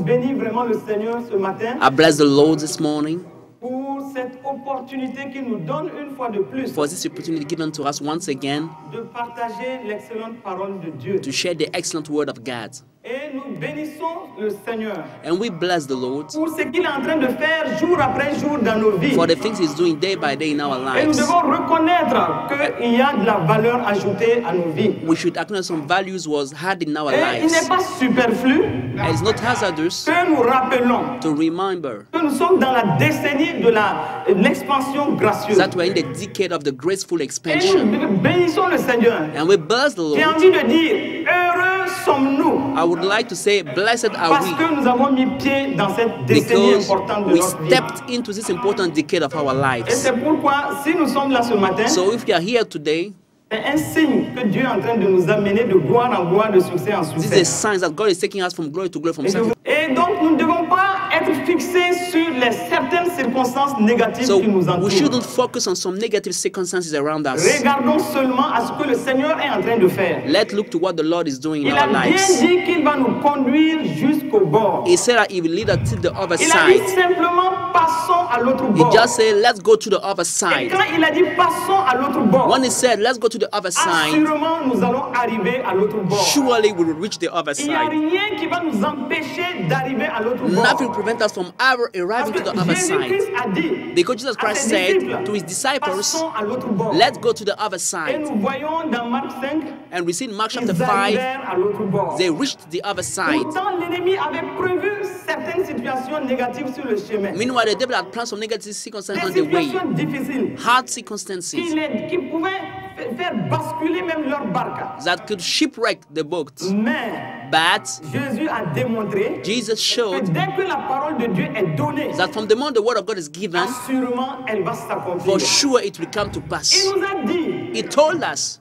bénis vraiment le Seigneur ce matin. I bless the Lord this morning Pour cette opportunité qu'il nous donne une fois de plus for this opportunity given to us once again de partager l'excellente parole de Dieu. to share the excellent word of God. Et nous bénissons le Seigneur And we bless the Lord pour ce qu'il est en train de faire jour après jour dans nos vies. for the things He's doing day by day in our Et nous lives. devons reconnaître qu'il y a de la valeur ajoutée à nos vies. We should acknowledge some values was had in our Et il lives. n'est pas superflu And it's not hazardous que nous rappelons to remember que nous sommes dans la décennie de l'expansion gracieuse. that we're in the decade of the graceful Et expansion. nous bénissons le Seigneur. And we bless the J'ai Lord. envie de dire, heureux sommes-nous I would like to say, blessed are parce we, que nous avons mis pied dans cette décennie because importante de we notre vie. stepped into this important decade of our Et lives. c'est pourquoi, si nous sommes là ce matin, So if you are here today, c'est un signe que Dieu est en train de nous amener de gloire en gloire, de succès en this is a succès. sign that God is taking us from glory to glory, from success. Et donc, nous ne devons pas être fixés sur les certaines circonstances négatives So qui nous we entourent. shouldn't focus on some negative circumstances around us. Regardons seulement à ce que le Seigneur est en train de faire. Let's look to what the Lord is doing in Il a our bien lives. dit qu'il va nous conduire jusqu'au bord. He said that He will lead us to the other Il a dit side. simplement passons à l'autre He bord. just said, let's go to the other Et side. quand il a dit passons à l'autre bord, When He said, let's go to the other side, assurément nous allons arriver à l'autre bord. surely we will reach the other Il n'y a side. rien qui va nous empêcher d'arriver à l'autre bord. Nothing will prevent us from ever Parce arriving to the que other side. Jésus-Christ a dit Because Jesus à Christ ses said disciples, to His disciples, passons à l'autre bord. let's go to the other Et side. nous voyons dans Marc 5, And we see in Mark chapter ils 5, arrivèrent à l'autre bord. they reached the other side. Pourtant, l'ennemi avait prévu certaines situations négatives sur le chemin. Meanwhile, the devil had planned some negative circumstances Des on the way, situations difficiles hard circumstances qui pouvaient faire basculer même leur barque. that could shipwreck the boat. Mais But Jésus a démontré Jesus que showed dès que la parole de Dieu est donnée, that from the moment the word of God is given, assurément elle va s'accomplir. for sure it will come to Il pass. nous a dit, He told us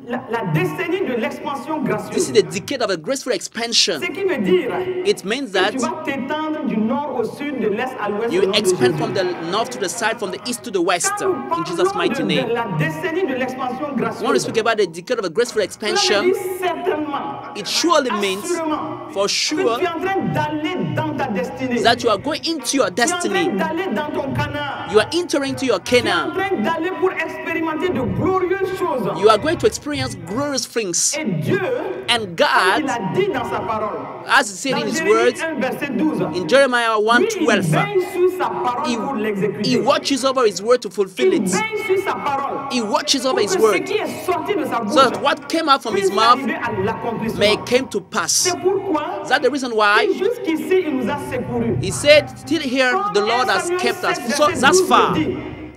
la décennie de l'expansion this is gracieuse. the decade of a graceful expansion. Ce qui veut dire It means que that tu vas t'étendre du nord au sud, de l'est à l'ouest. you au nom de expand Jésus. from the north to the south, from the east to the west, Quand nous in Jesus' parlons mighty de name. la décennie de l'expansion When we gracieuse, speak about the decade of a graceful cela expansion, veut dire certainement, it surely means, assurément, for que sure, tu es en train d'aller dans ta destinée. that you are going into your Tu es en train destiny. d'aller dans ton Canaan. You are entering to your Tu es en Canaan. train d'aller pour expérimenter de glorieuses choses. You are going to experience glorious things. Et Dieu, And comme il God, a dit dans sa parole, as he said dans in His Jérémie words, 1, verset 12, in Jeremiah lui, il 1:12, veille sur sa parole he, pour he l'exécuter. watches over His word to fulfill Il it. veille sur sa parole He watches pour over que His ce word qui est sorti de sa bouche so that what came out from His puisse mouth arriver à l'accomplissement. may come to pass. C'est pourquoi Is that the reason why? jusqu'ici il nous a secourus. He said, till here the Lord has kept us so thus far.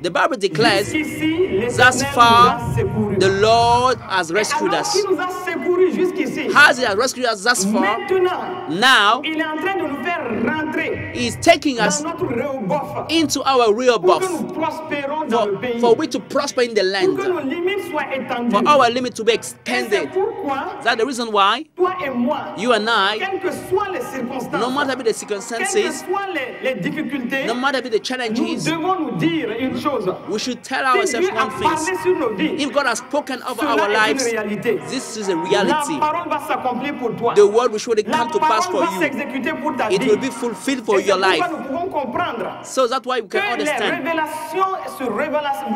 The Bible declares, Jusqu'ici, thus l'Éternel far nous a secourus. the Lord has rescued Alors us. qu'il nous a secourus jusqu'ici, As He has rescued us thus far, maintenant, now il est en train de nous faire rentrer He is taking dans us notre Rehoboth into our real pour que buff, nous prospérons dans le pays, for we to prosper in the pour que land, nos limites soient étendues. for our limit to be Et c'est extended. pourquoi, Is that the reason why? toi et moi, You and I, quelles que soient les circonstances, no matter the quelles que circumstances, soient les difficultés, no matter the nous challenges, devons nous dire une chose. we should tell Si ourselves Dieu a one parlé thing. sur nos vies, If God has spoken over cela our est une lives, réalité. this is a La reality. parole va s'accomplir pour toi. The word will surely La come to pass parole for va you. s'exécuter pour ta It vie. will be fulfilled for Et c'est your life. pourquoi nous pouvons comprendre So that's why we que can les understand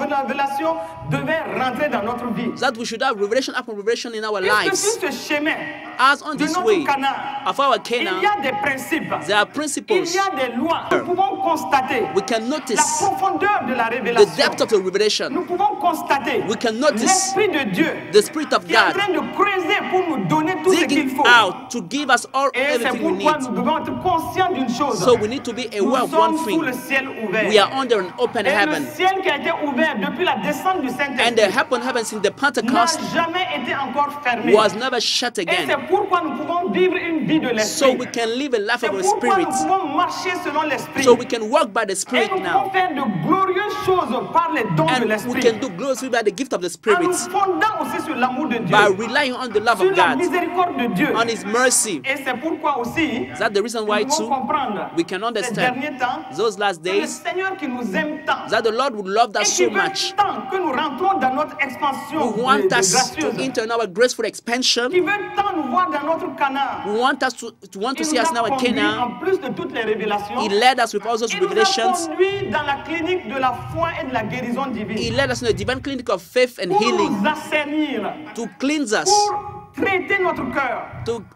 révélations devaient rentrer dans notre vie. that we should have revelation upon revelation in our Puisque lives. sur ce chemin As on de this notre way Canaan, of our il y Canaan, a des principes, there are il principles. y a des lois. Nous pouvons constater We can la notice profondeur de la the révélation. depth of the revelation. Nous pouvons constater We can notice l'Esprit de Dieu the Spirit of qui est en God train de creuser pour nous donner tout ce qu'il digging faut. out to give us all Et c'est everything we pourquoi need. nous devons être conscients d'une chose. So we need to be Nous aware of sommes one sous le thing. ciel ouvert. We are under an open Et le heaven. ciel qui a été ouvert depuis la descente du And the Saint-Esprit open heaven since the n'a Pentecost jamais été encore fermé. was never shut Et again. c'est pourquoi nous pouvons vivre une vie de So l'Esprit. we can live a life C'est of the pourquoi Spirit. nous pouvons marcher selon l'Esprit. So we can walk by the Et Spirit nous now. pouvons faire de glorieuses choses par les dons de And we l'Esprit. can do gloriously by the gift of the En Spirit. nous fondant aussi sur l'amour de Dieu. By relying on the love Sur of la God, miséricorde de Dieu. on His mercy. Et c'est pourquoi aussi, Is that the reason why nous devons too comprendre we can ces understand derniers temps, those last c'est le days, Seigneur qui nous aime tant. that the Lord would love Et us qui so veut much. tant que nous rentrons dans notre expansion We want us to gracieuse. enter in our graceful expansion. Qui veut tant nous voir dans notre canard. We want us to Il see nous us in a our conduits Canaan. en plus de toutes les révélations. He led us with all those Il nous a revelations. conduits dans la clinique de la foi et de la guérison divine. He led us in the divine clinic of faith and Pour healing, nous assainir. to cleanse us, Pour traiter notre cœur.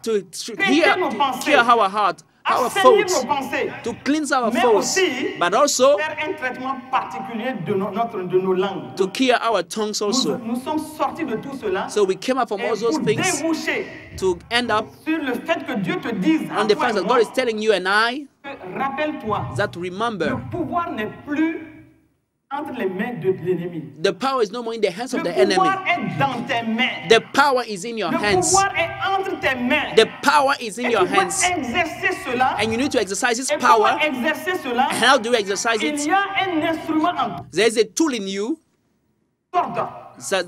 to hear our heart, our Assainir faults, nos pensées. to cleanse our Mais faults, aussi, but also faire un traitement particulier de nos langues. to clear our tongues also. Nous sommes sortis de tout cela. So we came up from Et all those pour things déboucher to end up sur le fait que Dieu te dise on à the toi fact et that moi, God is telling you and I que rappelle-toi, that le remember, pouvoir n'est plus entre les mains de l'ennemi. the power is no more in the hands Le of the enemy. pouvoir est dans tes mains. The power is in your Le hands. pouvoir est entre tes mains. The power is in Et your tu dois hands. exercer cela. And you need to exercise this Et comment power. exercer cela? And how do you exercise Il it? y a un instrument en There is a tool in you sorte.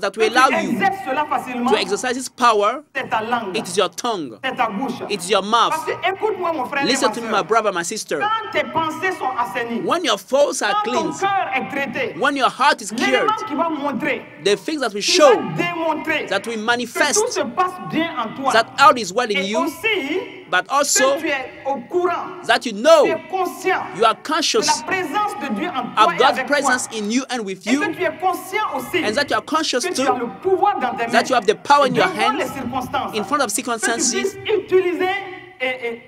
that will allow you exerces cela facilement. to exercise this power. C'est ta langue. It is your tongue. C'est ta bouche. It's your Parce mouth. que écoute-moi mon frère et Listen ma to me, sœur. my brother, my sister. Quand tes pensées sont assainies, When your faults are quand ton cleansed, cœur est traité, when your heart is cured, l'élément qui va montrer, the things that we qui va show, démontrer that we que tout manifest, se passe bien en toi. that all is well in Et you, aussi, but also que tu es au courant, that you tu know es conscient you are de conscious la présence de Dieu en toi of et God's avec presence toi. in you and with Et que you, tu es conscient aussi and that you are conscious que tu as le too, pouvoir dans tes mains. that you have the power in your devant les hands, circonstances. in front of Que tu circumstances, puisses utiliser et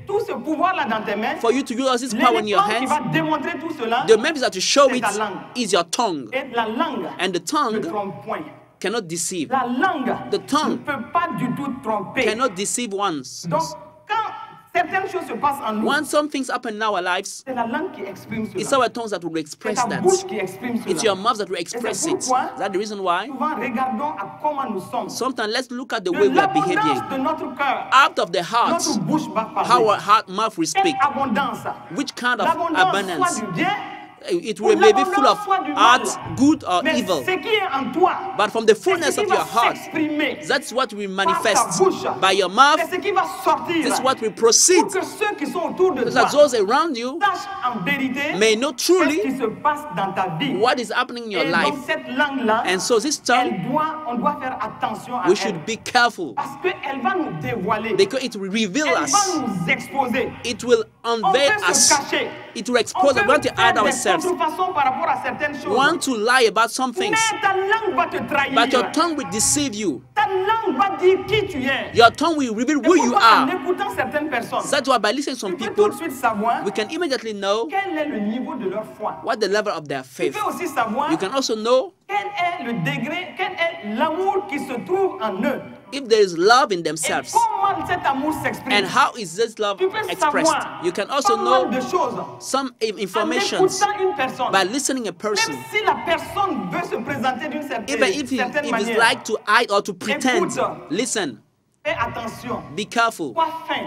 tout ce pouvoir-là dans tes mains. for you to use this power in your L'élément qui hands. va démontrer tout cela, The means that you show c'est it ta langue. is your tongue, Et la langue and the ne tongue trompe point. cannot deceive, La langue The tongue ne peut pas du tout tromper. cannot deceive once. Donc, quand certaines choses se passent en nous, When some things happen in our lives, c'est la langue qui exprime it's cela. our tongues that will C'est express ta that. bouche qui exprime cela. It's your mouth that will express it. pourquoi That's the reason why Souvent, regardons à comment nous sommes. sometimes let's look at the De way we are l'abondance behaving. de notre cœur, Out of the heart, notre bouche va how our parler. mouth will Quelle speak. abondance? Which kind of L'abondance abundance? soit du bien, It will may be full of art, good or mais evil. ce qui est en toi, But from the c'est fullness ce qui of your va heart, s'exprimer that's what will par ta manifest bouche. by your mouth. C'est ce qui va sortir This is what will proceed. pour que ceux qui sont autour de So toi that those around you sachent en vérité may know ce qui truly se passe dans ta vie. what is happening in your Et life. donc cette langue-là, And so this tongue, on doit faire attention à we elle. should be careful Parce qu'elle va nous dévoiler. because it will reveal Elle us. va nous exposer. It will On unveil peut se us. cacher. It will On expose us. peut We want to faire hide des ourselves. contrefaçons par rapport à certaines choses. We want to lie about some things. Mais ta langue va te trahir. But your tongue will deceive you. Ta langue va dire qui tu es. Your tongue will reveal Et who you pourquoi en are. écoutant certaines personnes, That's why by listening to some tu peux tout people, de suite savoir we can immediately know quel est le niveau de leur foi. what the level of their Tu faith. peux aussi savoir You can also know quel est le degré, quel est l'amour qui se trouve en eux. if there is love in Et themselves comment cet amour s'exprime. and how is this love Tu peux expressed. savoir You can also pas mal know de choses some en informations écoutant une personne. by listening a person. Même si la personne veut se présenter d'une certaine, Even if it's manière. like to hide or to pretend, Écoute. listen, Fais attention. be careful, Sois fin.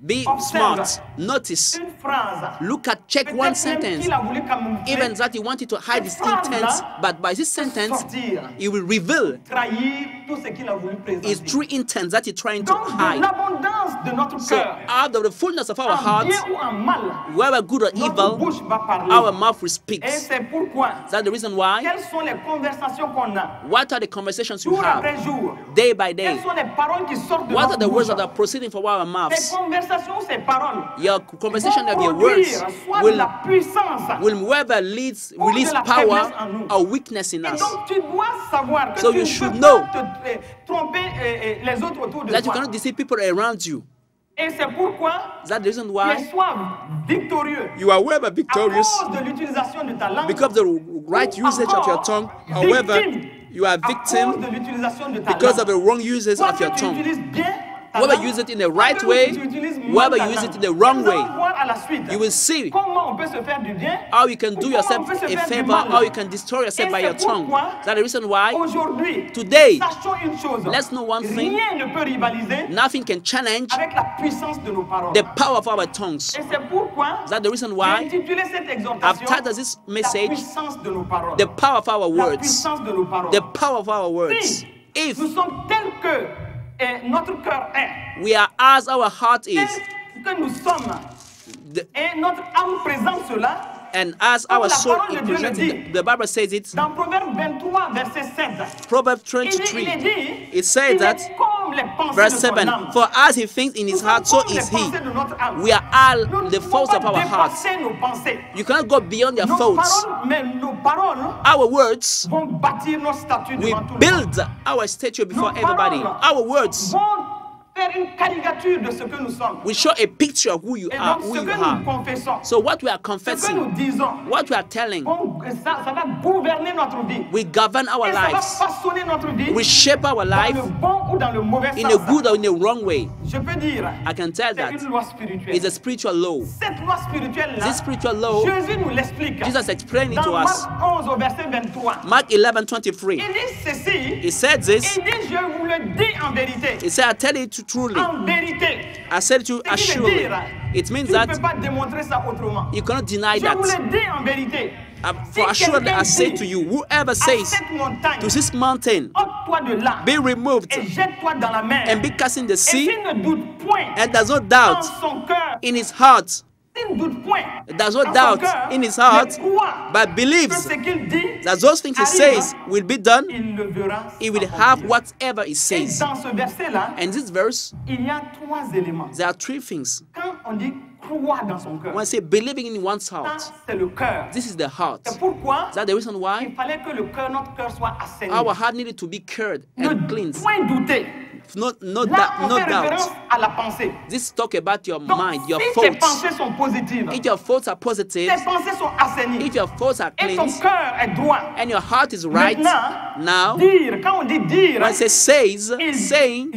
be Observe. smart, notice, Une phrase. look at, check Peut-être one même sentence. qu'il a voulu camoufler, Even that he wanted to hide his intent, but by this sentence, sortir, he will reveal trahir tout ce qu'il a voulu his présenter. true intent that he's trying to Donc, de hide. l'abondance de notre So, cœur, out of the fullness of our en hearts, bien ou en mal, whether good or notre evil, bouche va parler. our mouth will speak. Et c'est pourquoi, That's the reason why. quelles sont les conversations qu'on a, What are the conversations you jour have après jour? day by day? Quelles sont les paroles qui sortent de What are notre the words bouche? that are proceeding from our Ces mouths? conversations, ces paroles, Your conversation vont of your words produire soit de will la puissance. whether release Ou de la power faiblesse en nous. or weakness in Et us. donc tu dois savoir que So tu you ne should peux know pas te tromper les autres autour de That you toi. cannot deceive people around you. Et c'est pourquoi That's the reason tu es why sois victorieux you are well à victorious cause de l'utilisation de ta langue. because of the right usage of your tongue. However, you are à cause victim de l'utilisation de ta because langue. of the wrong uses Soit of que your tu tongue. utilises bien ta Whether langue, you use it in the soit right que way, tu utilises mal whether ta you use langue. it in the wrong Nous allons way, voir à la suite you will see comment on peut se faire du bien, how you can ou do comment yourself on peut se a faire du favor, mal. how you can destroy yourself Et by c'est your tongue. pourquoi, That's the reason why aujourd'hui, today, sachons une chose. let's know one thing. Rien ne peut rivaliser Nothing can challenge avec la puissance de nos paroles. the power of our tongues. Et c'est pourquoi That's the reason j'ai why intitulé cette I've exhortation titled this la message puissance de nos paroles. The Power of Our La Words. puissance de nos paroles. The power of our words. Si If nous sommes tels que notre cœur est, we are as our heart is, tels que nous sommes, Et notre âme présente cela. And as our soul is presented, the Bible says it. Dans Proverbe 23, verset 7. Proverbs 23. It says that, verse 7, for as he thinks in his heart, so is he. We are all the faults of our hearts. You cannot go beyond your faults. Our words will build our statue before everybody. Our words we show a picture of who you are, So what we are confessing, what we are telling, we govern our lives. We shape our life in a good or in a wrong way. I can tell that it's a spiritual law. This spiritual law, Jesus explained it to us. Mark 11:23. He said this. He said, I tell it truly. I said it to you assuredly. It means that you cannot deny that. For assuredly I say to you, whoever says to this mountain, be removed and be cast in the sea, and does not doubt in his heart, does not doubt in his heart, but believes that those things he says will be done, he will have whatever he says. And this verse, there are three things. When I say believing in one's heart, this is the heart. That's the reason why our heart needed to be cured and cleansed. No doubt. This talk about your mind, your thoughts. If your thoughts are positive, if your thoughts are cleansed, and your heart is right, now, when I say says, saying,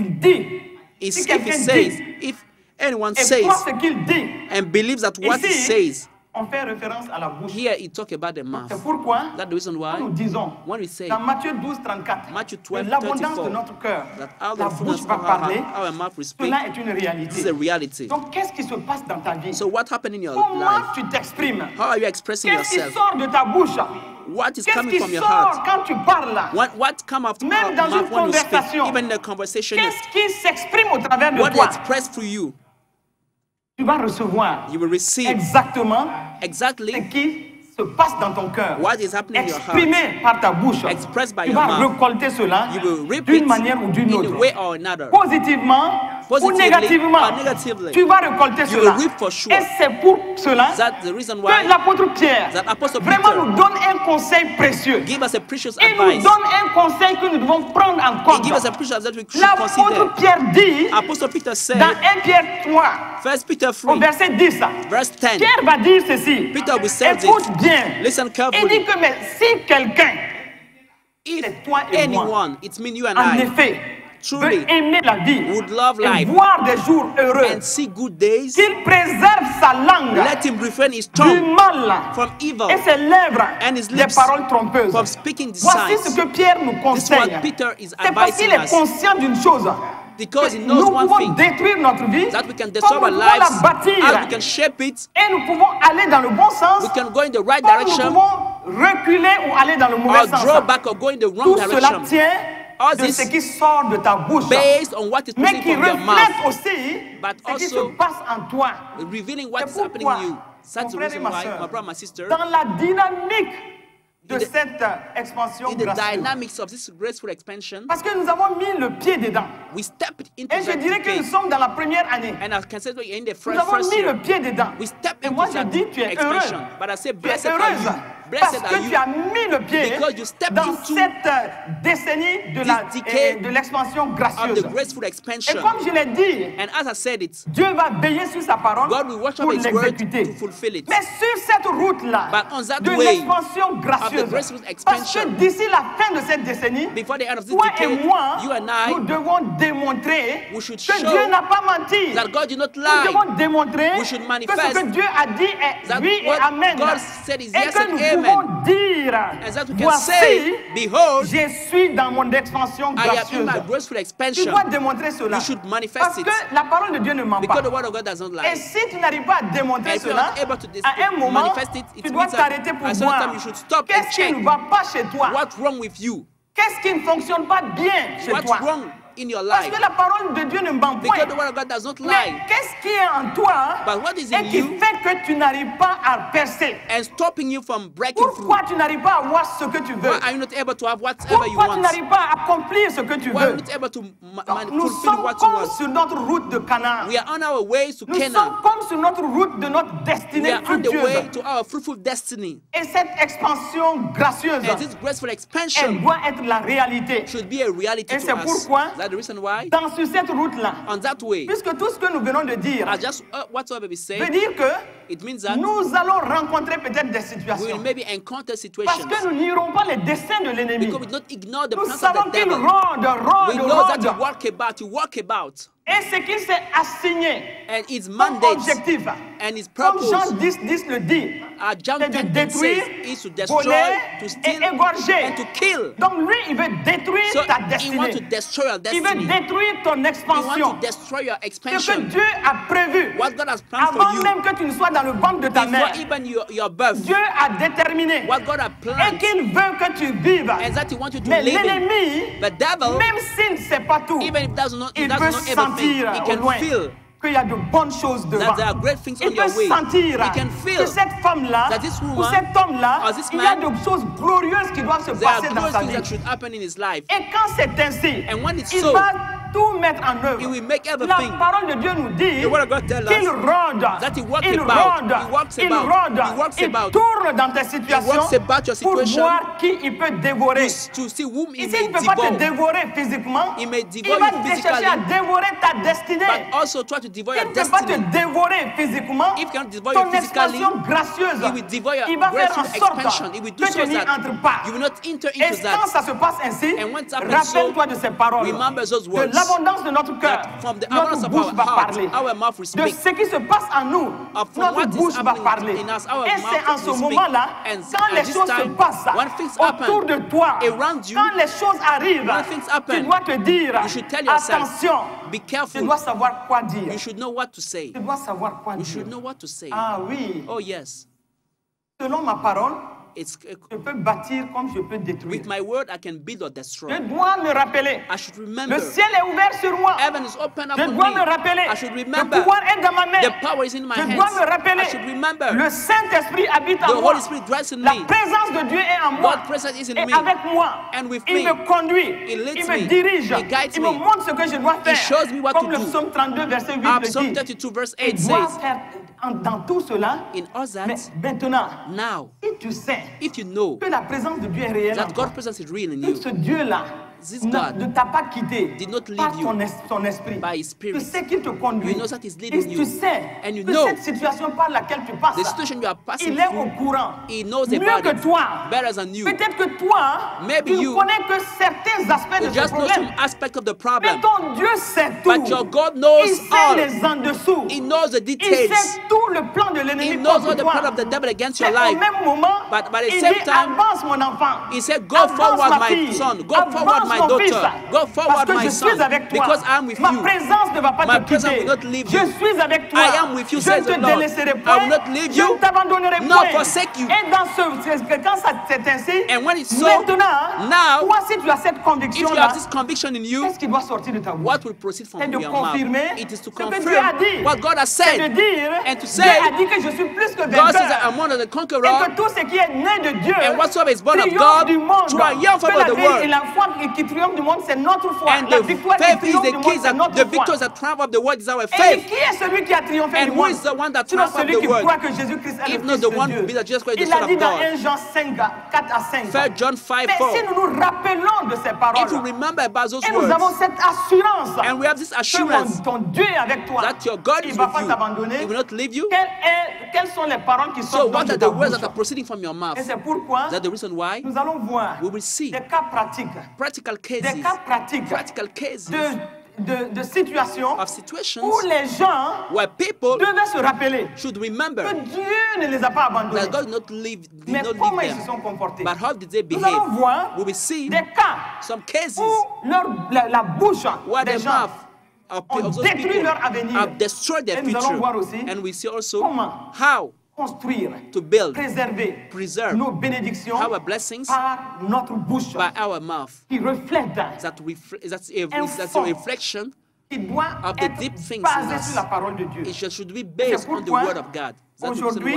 is if he says, if anyone says and believes that what he says, here he talks about the mouth. That's the reason why when we say Matthew 12:34 that out of the fullness of our mouth we speak, this is a reality. So what happened in your life? How are you expressing yourself? What is coming from your heart? What comes out of your mouth when you speak? Even in the conversation, what is expressed through you? Tu vas recevoir exactly ce qui se passe dans ton cœur, exprimé par ta bouche. Tu vas récolter cela d'une manière ou d'une autre, positivement ou négativement. Tu vas récolter cela. Et c'est pour cela que l'apôtre Pierre vraiment nous donne un conseil précieux. Il nous donne un conseil que nous devons prendre en compte. L'apôtre Pierre dit dans 1 Pierre 3 au verset 10, Pierre va dire ceci. Écoute bien. Il dit que mais si quelqu'un, c'est toi et moi, en effet, veut aimer la vie et voir des jours heureux, qu'il préserve sa langue du mal et ses lèvres des paroles trompeuses. Voici ce que Pierre nous conseille. C'est parce qu'il est conscient d'une chose. Nous pouvons détruire notre vie, comme nous pouvons la bâtir, et nous pouvons aller dans le bon sens, comme nous pouvons reculer ou aller dans le mauvais sens. Tout cela tient de ce qui sort de ta bouche, mais qui reflète aussi ce qui se passe en toi. C'est pourquoi, mon frère et ma soeur, dans la dynamique de cette expansion gracieuse. Parce que nous avons mis le pied dedans. Et je dirais que nous sommes dans la première année. Nous avons mis le pied dedans. Et moi je dis tu es heureux. Tu es heureuse. Parce que tu as mis le pied dans cette décennie de l'expansion gracieuse. Et comme je l'ai dit, Dieu va veiller sur sa parole pour l'exécuter. Mais sur cette route-là, de l'expansion gracieuse, parce que d'ici la fin de cette décennie, toi et moi, nous devons démontrer que Dieu n'a pas menti. Nous devons démontrer que ce que Dieu a dit est oui et amen. Et que nous pouvons dire, voici, je suis dans mon expansion gracieuse. Tu dois démontrer cela. Parce que la parole de Dieu ne ment pas. Et si tu n'arrives pas à démontrer cela, à un moment, tu dois t'arrêter pour voir qu'est-ce qui ne va pas chez toi. Qu'est-ce qui ne fonctionne pas bien chez toi? in your life. Parce que la parole de Dieu ne ment point. Because the word of God does not lie. Mais qu'est-ce qui est en toi et qui fait que tu n'arrives pas à percer? And stopping you from breaking through. Pourquoi tu n'arrives pas à avoir ce que tu veux? Why are you not able to have whatever you want? Pourquoi tu n'arrives pas à accomplir ce que tu veux? Why are you not able to Nous fulfill sommes what you comme want? sur notre route de Canaan. We are on our way to Nous Canaan. sommes comme sur notre route de notre destinée We are on the way fructueuse. to our fruitful destiny. Et cette expansion gracieuse, And this graceful elle expansion doit être la réalité. should be a reality Et to c'est us. pourquoi, Is that the reason why? sur cette route-là, On that way, puisque tout ce que nous venons de dire just whatsoever we say, veut dire que it means that nous allons rencontrer peut-être des we will situations. maybe encounter Parce situations. que nous n'ignorons pas les desseins de l'ennemi. Because we don't ignore the Nous plans of savons the qu'il devil. We know that you walk about. Et ce qu'il s'est assigné And his comme mandate objectif, and his comme purpose, Jean 10 le dit, John c'est de 10 détruire, says, is to destroy, voler to et steal, égorger. and to kill. Donc lui, il veut détruire So ta he wants to destinée. destroy your Il veut destiny. détruire ton He wants expansion. to destroy your Ce que expansion. Dieu a prévu What God has planned for avant you même que tu ne sois dans le ventre de ta mère. before even your birth. Dieu a déterminé What God has et planned qu'il veut que tu vives. and that He wants you to Mais live in. l'ennemi, The devil, même s'il ne sait pas tout, even if he does not il peut everything, sentir he au can loin feel qu'il y a de bonnes choses devant. that there are great things on Il peut your way. sentir He can feel que cette femme-là that this woman ou cet homme-là, or this il y a man, de choses glorieuses qui doivent se there are passer dans glorious sa things vie. that should happen in his life. Et quand c'est ainsi, And when it's il so, va tout mettre en œuvre. He will make La everything. parole de Dieu nous dit The word of God tells us qu'il rôde, that he walks il about, rôde, he walks il about, rôde, he walks il about. tourne dans tes He situations walks about your pour situation voir qui il peut dévorer. to see whom he Ici, may il ne peut pas te devour. dévorer physiquement. He may Il devour va you te chercher à physically, dévorer ta destinée. but also try to devour Il your ne peut pas te destiny. dévorer physiquement. If he cannot devour Ton you physically, expansion gracieuse, he will devour your il va faire en graceful sorte expansion. He will do que so tu n'y that entres pas. you will not enter Et into quand that. ça se passe ainsi, And when it happens rappelle-toi de ces paroles. remember those De words. l'abondance de notre cœur, That from the notre abundance of bouche our va heart, parler. our mouth will De speak. ce qui se passe en nous, From notre what is bouche va happening parler. in us, our Et c'est en mouth ce will speak. moment-là, And quand at les this choses se time, passent when things autour happen de toi, around you, quand les choses arrivent, when things happen, tu dois te dire, you should tell yourself, attention, be tu careful. dois savoir quoi dire. You should know what to say. Tu dois savoir quoi You dire. should know what to say. Ah oui, Oh yes. selon ma parole, It's je peux bâtir comme je peux détruire. with my word I can build or destroy. Je dois me rappeler. I should remember. Le ciel est ouvert sur moi. Heaven is open up Je on dois me. me rappeler. I should Le remember. pouvoir est dans ma main. The power is in my Je hands. dois me rappeler. I should remember. Le Saint-Esprit habite The en moi. Holy Spirit dwells in La me. présence de Dieu est en moi. God's presence is in Et me. avec moi. And with Il me. me conduit. He leads Il me me. dirige. He guides Il me me. montre ce que je dois faire. shows me what Comme to le do. psaume 32, verset 8 le Psalm dit. 32 verse Il 8 doit says, faire dans tout cela. in all Mais that, maintenant, now, si tu sais if you know que la présence de Dieu est réelle en that toi, God's presence is real in que you, ce Dieu-là This ne God t'a pas quitté did not leave par you son esprit. by His Spirit. Tu sais qu'il te conduit. You know that He's leading Et you. tu sais And you que know cette situation par laquelle tu passes, the situation you are passing il est au through, courant. He knows Mieux about que it toi. better than you. Peut-être que toi, Maybe tu ne you connais que certains aspects de You ce just know problème. some aspect of the Mais problem. ton Dieu sait tout. But your God knows il sait all. les en dessous. He knows the Il details. sait tout le plan de He l'ennemi knows contre all the toi. plan of the devil against your Mais life. au même moment, But by the il same dit time, avance mon enfant. He said, go Avance, forward, ma my fille. son. Go Avance, forward, my mon fils. daughter. Go Parce forward, que my je son. suis avec toi. Because I'm with Ma you. présence ne va pas My te presence quitter. will not leave Je you. suis avec toi. I am with you, je says ne te the Lord. délaisserai I point. will not leave Je you, ne t'abandonnerai nor point. forsake you. Et dans quand ça c'est ainsi, And when it's so, maintenant, now, toi si tu as cette if conviction you là, have this conviction in you, qu'est-ce qui doit sortir de ta bouche? what will proceed from C'est de your mouth? confirmer It is to ce que Dieu a confirm dit. what God has C'est de said. dire, And to Dieu say, a dit que je suis plus que God says vainqueur. that I'm one of the Et conquerors. que tout ce qui est né de Dieu And whatsoever is born of triomphe God du monde. triumph Que over la the vie world. et la foi qui triomphe du monde, c'est notre foi. And La the victoire qui faith is triomphe the du monde, keys c'est that notre the foi. victors that triumph of the world is our Et faith. qui est celui qui a triomphé And du who monde? is the one that Sinon triumphed of celui the qui world? croit que Jésus-Christ est If le not Fils the de one Dieu. who believes that Jesus Christ is Il the a Son dit of dans God. 1 Jean 5, 4 à 5. 1 John 5, Mais 4. si nous nous rappelons de ces paroles, If you remember about those et nous avons words, cette assurance and we have this que assurance ton Dieu est avec toi, that your God il is ne va with pas you, t'abandonner. He will not leave you. Quelles sont les paroles qui So sortent what de are ta the words bouche? that are proceeding from your mouth? Et c'est pourquoi That's the reason why nous allons voir we will see des cas pratiques, practical des cases, cas pratiques de situations of situations où les gens where people devaient se rappeler should remember que Dieu ne les a pas abandonnés. that God did not leave Mais comment ils se them. sont comportés? But how did they Nous allons behave? voir We will see des cas some cases où la bouche where des the gens mouth of ont those détruit people leur avenir. have destroyed their Et nous allons future. voir aussi And we see also comment how construire, to build, preserve nos bénédictions our blessings par notre bouche, by our mouth. Qui reflète that's a reflection of the deep things in us. It should be based on the word of God. Aujourd'hui,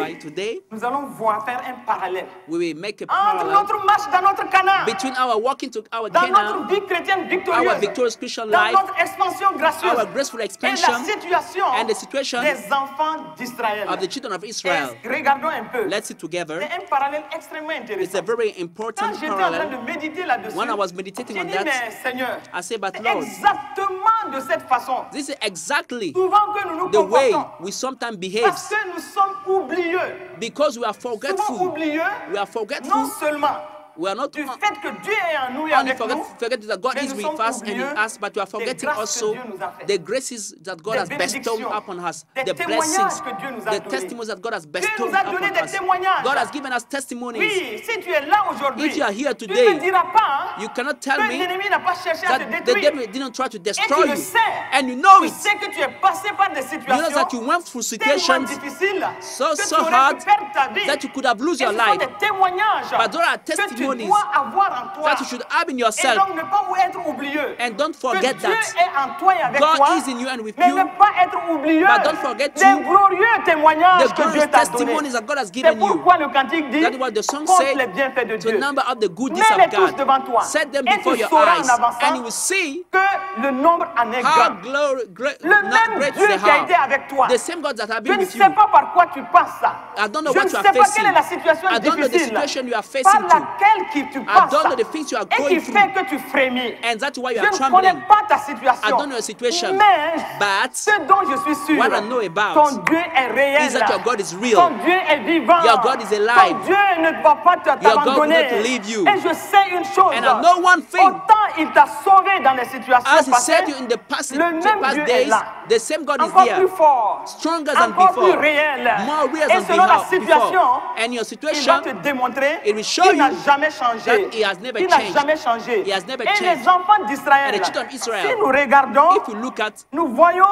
nous allons faire un parallèle we will make a entre notre marche dans notre Canaan, between our walking to our dans Canaan, notre vie chrétienne victorieuse, our victorious Christian dans life, notre expansion gracieuse, our graceful et expansion, la situation and the situation des enfants d'Israël. of the children of Israel. Regardons un peu. Let's see together. C'est un parallèle extrêmement intéressant. It's a very important Quand j'étais en train parallel. de méditer là-dessus, When I was meditating on j'ai dit, mais that, Seigneur, I said, but c'est Lord, exactement de cette façon. this is exactly Souvent que nous nous the way comportons, we sometimes behave, parce que nous sommes oublieux. because we are Souvent forgetful. oublieux, We are non forgetful. seulement We are not du fait que Dieu est en nous et only avec nous, forget that God mais is nous with sommes us and in oublieux us, but we are forgetting grâces que also Dieu nous a fait. the graces that God Des has bestowed bénédictions, upon us, des the témoignages blessings, que Dieu nous a the donnés. testimonies that God has Dieu bestowed nous a donné upon des us. témoignages. God has given us testimonies. Oui, si tu es là aujourd'hui, If you are here tu ne today, me diras pas you cannot tell que me l'ennemi n'a pas cherché à te that the détruire. devil didn't try to Et destroy tu le you, sais. and you know Tu it. sais que tu es passé par des You know that you situations went through tellement situations difficiles so que tu aurais hard pu perdre ta vie. that you could have lost Et your ce sont life, des témoignages but there are que tu testimonies dois avoir en toi. that you should have in Et yourself. donc ne pas être oublieux. And don't Que forget Dieu that est en toi et avec God toi. is in you and with Mais you. ne pas être oublieux But don't forget des to glorieux témoignages the que Dieu glorious t'a donnés. testimonies that God has C'est given you. pourquoi le cantique dit, That is what the song compte said, les bienfaits de to Dieu. number up the goodness Mets-les of tous God. devant toi. Set them Et before tu your sauras eyes, en avançant and you will see que le nombre en est how grand. great Le même Dieu they qui a été are. avec toi. The same God that have Je been ne with sais you. pas par quoi tu passes. I don't know Je what ne you are sais pas facing. quelle est la situation I don't know the difficile situation you are par facing to. laquelle tu I passes don't know the things you are et qui going fait through. que tu frémis. And that's why you Je are ne connais trembling. pas ta I situation. don't know your situation. Mais But ce dont je suis sûr, what I know about ton Dieu est réel. is that your God is real. Ton Dieu est vivant. Your God is alive. Ton Dieu ne va pas Your God will t'abandonner. not leave you. Et je sais une chose. And I know one thing. Autant il t'a sauvé dans les situations As he passées, said you in the past le même Dieu est days, là. the same God is Encore there. plus fort, Stronger than encore plus before. réel. More real Et than selon la before. situation, And your il situation, va te démontrer it will show qu'il n'a you jamais changé. that he has never Il n'a changed. jamais changé. He has never Et changed. les enfants d'Israël, And the children of Israel, si nous regardons, if you look at nous voyons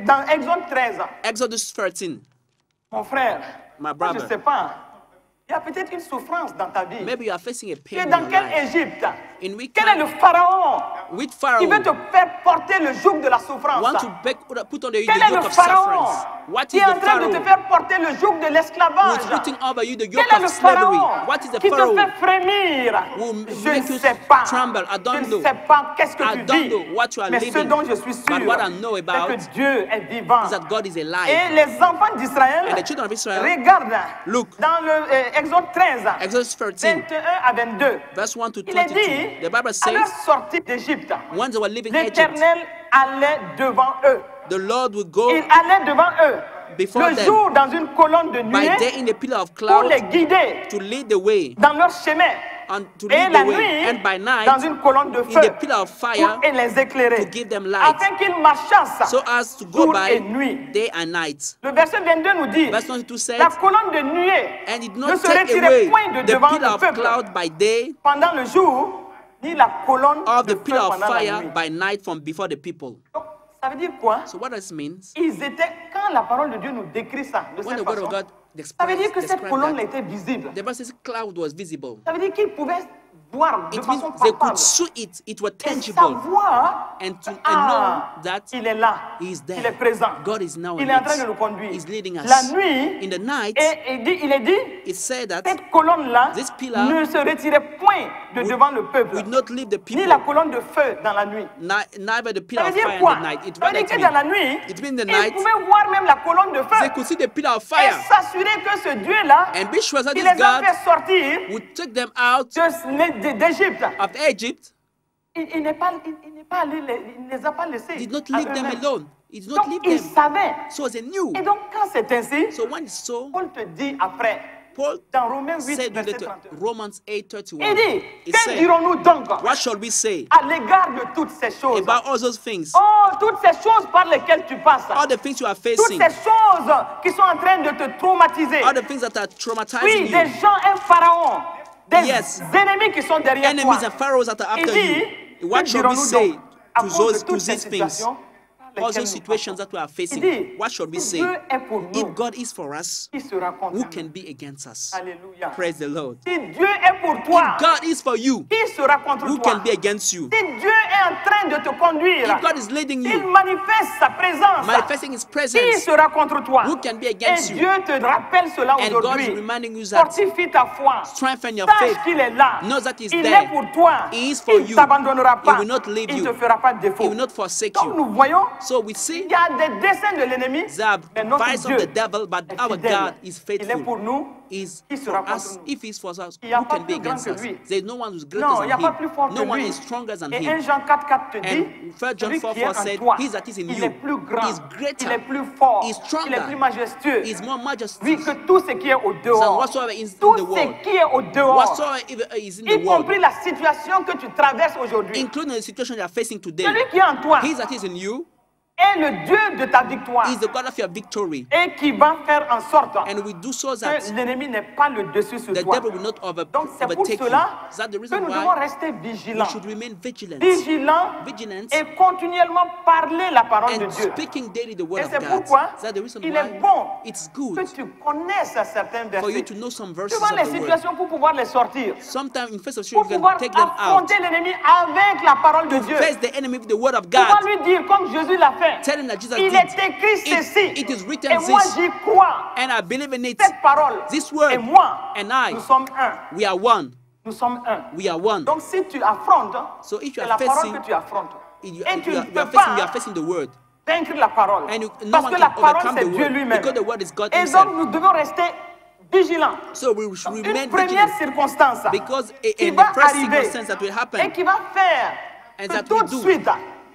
dans Exode 13, Exodus 13, mon frère, my je brother, ne sais pas, il y a peut-être une souffrance dans ta vie. maybe you are facing a Tu pain es in dans your quelle life. Égypte? In which Quel est le pharaon with qui Pharaoh, veut te faire porter le joug de la souffrance? want to put on the Quel est le yoke of pharaon sufferance. What qui is est en the train de te Pharaoh faire porter le joug de who l'esclavage? is putting over you the Quel yoke est le of slavery? pharaon What is the qui te Pharaoh fait frémir? who Je make ne you sais pas. tremble? I Je don't ne know. sais pas qu'est-ce que I tu don't vis. know what you are Mais ce living. dont je suis sûr, But what I know c'est about que Dieu est vivant. is that God is Et alive. les enfants d'Israël, And the children of Israel, regarde look, dans le Exode 13, Exodus 13, 21 à 22. verse 1 to Il est 22. dit, The Bible à leur says, sortie d'Égypte, when they were leaving Egypt, l'Éternel allait devant eux. the Lord would go Il allait devant eux. before Le them jour dans une colonne de by nuée day in the pillar of pour cloud les guider to lead the way, dans leur chemin. and to Et lead la the way, nuit, and by night dans une colonne de in feu the pillar of fire pour les éclairer, to give them light, afin qu'ils marchassent so as to go jour et by nuit. day and night. Le verset 22 nous dit, Verse 22 says, la colonne de nuée and it did ne not se take retirait away point de the devant pillar le of peuple cloud by day pendant le jour, ni la colonne of de the feu pillar of pendant la fire nuit. by night from before the people. Donc, ça veut dire quoi? So what this means, Ils étaient, quand la parole de Dieu nous décrit ça, de when cette the word façon, of God ça veut dire que cette describes colonne that, était visible. the Bible says cloud was visible. Ça veut dire qu'ils pouvaient voir de It means façon they palpable. could see it, it was Et tangible. savoir, And to ah, know that il est là, He is there. il est présent, God is now il in est en train de it. nous conduire. He's leading us. La nuit, In the night, il est dit, it said that cette colonne-là this pillar ne se retirait point de devant le peuple, would not leave the ni people, la colonne de feu dans la nuit. neither the Ça pillar veut of dire fire quoi? in the night. It Ça veut dire que dans la nuit, it means the ils night, pouvaient voir même la colonne de they feu could see the pillar of et fire s'assurer que ce Dieu-là, and be sure that qui this les a God fait sortir would take them out d'Égypte, of Egypt. il n'est pas allé, il ne les a pas laissés. Did not à leave them eux-mêmes. alone. He did not Donc, leave il them. savait. So they knew. Et donc, quand c'est ainsi, So when it's so, Paul te dit après, Paul dans Romains 8, said in verset the 31, Romans il 8:31, dit, he que said, dirons-nous donc what shall we say à l'égard de toutes ces choses? about all those things, Oh, toutes ces choses par lesquelles tu passes, all the things you are toutes facing, ces choses qui sont en train de te traumatiser. all the things that are traumatizing Oui, des you, gens, un pharaon, des Yes. ennemis qui sont derrière enemies toi. and pharaohs that are Il after dit, you. What que shall we dirons-nous say donc à to cause de these toutes ces things? situations par all those situations that we are facing, what should we say? If God is for us, who can be against us? Alléluia. Praise the Lord. Si Dieu est pour toi, if God is for you, qui sera contre who toi? Can be against you? Si Dieu est en train de te conduire, if God is leading you, il manifeste sa présence, manifesting His presence, qui sera contre toi? Who can be against Et you? Dieu te rappelle cela And God is aujourd'hui. reminding you that Fortifie ta foi. strengthen your Sache faith. qu'il est là. Know that He's Il there. est pour toi. He is for Il ne you. t'abandonnera He pas. will not leave Il you. ne te fera pas de défaut. He will not forsake Donc you. nous voyons, So we see il y a des desseins de l'ennemi, the mais notre vice Dieu of the devil, but est our fidèle. God is Il est pour faithful. nous. Is Qui for sera contre us. nous? If He's for us, Il n'y a who pas can be plus grand against que us? lui. There is no one who's greater Non, il n'y a than pas plus fort Him. que No one lui. is stronger than Et Him. 1 Jean 4,4 te dit, And 1 John celui 4, qui est 4 en said, toi, He that is in il you est plus grand, is greater, il est plus fort, is stronger, il est plus majestueux. is more majestic Oui, que tout ce qui est au than dehors, whatsoever is in tout the ce world. qui est au dehors, Whatsoever is in the y compris world, la situation que tu traverses aujourd'hui. including the situation you are facing today. Celui qui est en toi He that is in you est le Dieu de ta victoire is the God of your victory. et qui va faire en sorte And we do so that que l'ennemi n'ait pas le dessus sur the toi. devil will not Donc c'est pour overtake you. cela Is that the que reason nous devons why rester we vigilants. should remain vigilant? Vigilants et continuellement parler la parole de And Dieu. speaking daily the word Et of c'est God. pourquoi Is that the reason il why est bon it's que good tu connaisses certains for you versets to know some verses devant of les the word? situations pour pouvoir les sortir. Sometimes in face of Pour you can pouvoir take them out. affronter l'ennemi avec la parole de Dieu. Face the enemy with the word of Pouvoir God. lui dire comme Jésus l'a fait. Tell him that Jesus Il did. est écrit ceci. It is written Et moi this. j'y crois. And I believe in it. Cette parole. This word Et moi, and I, nous sommes un. we are one. Nous sommes un. We are one. Donc si tu affrontes, So if you c'est are la parole facing, que tu affrontes. you Et tu ne are peux facing the word. vaincre la parole. And no Parce one que la can parole overcome c'est the Dieu word lui-même. because the word is God Et Himself. donc nous devons rester vigilants. So we should remain Une première vigilant circonstance because qui in va the first arriver circumstance that will et happen qui va faire and que that tout we de do suite,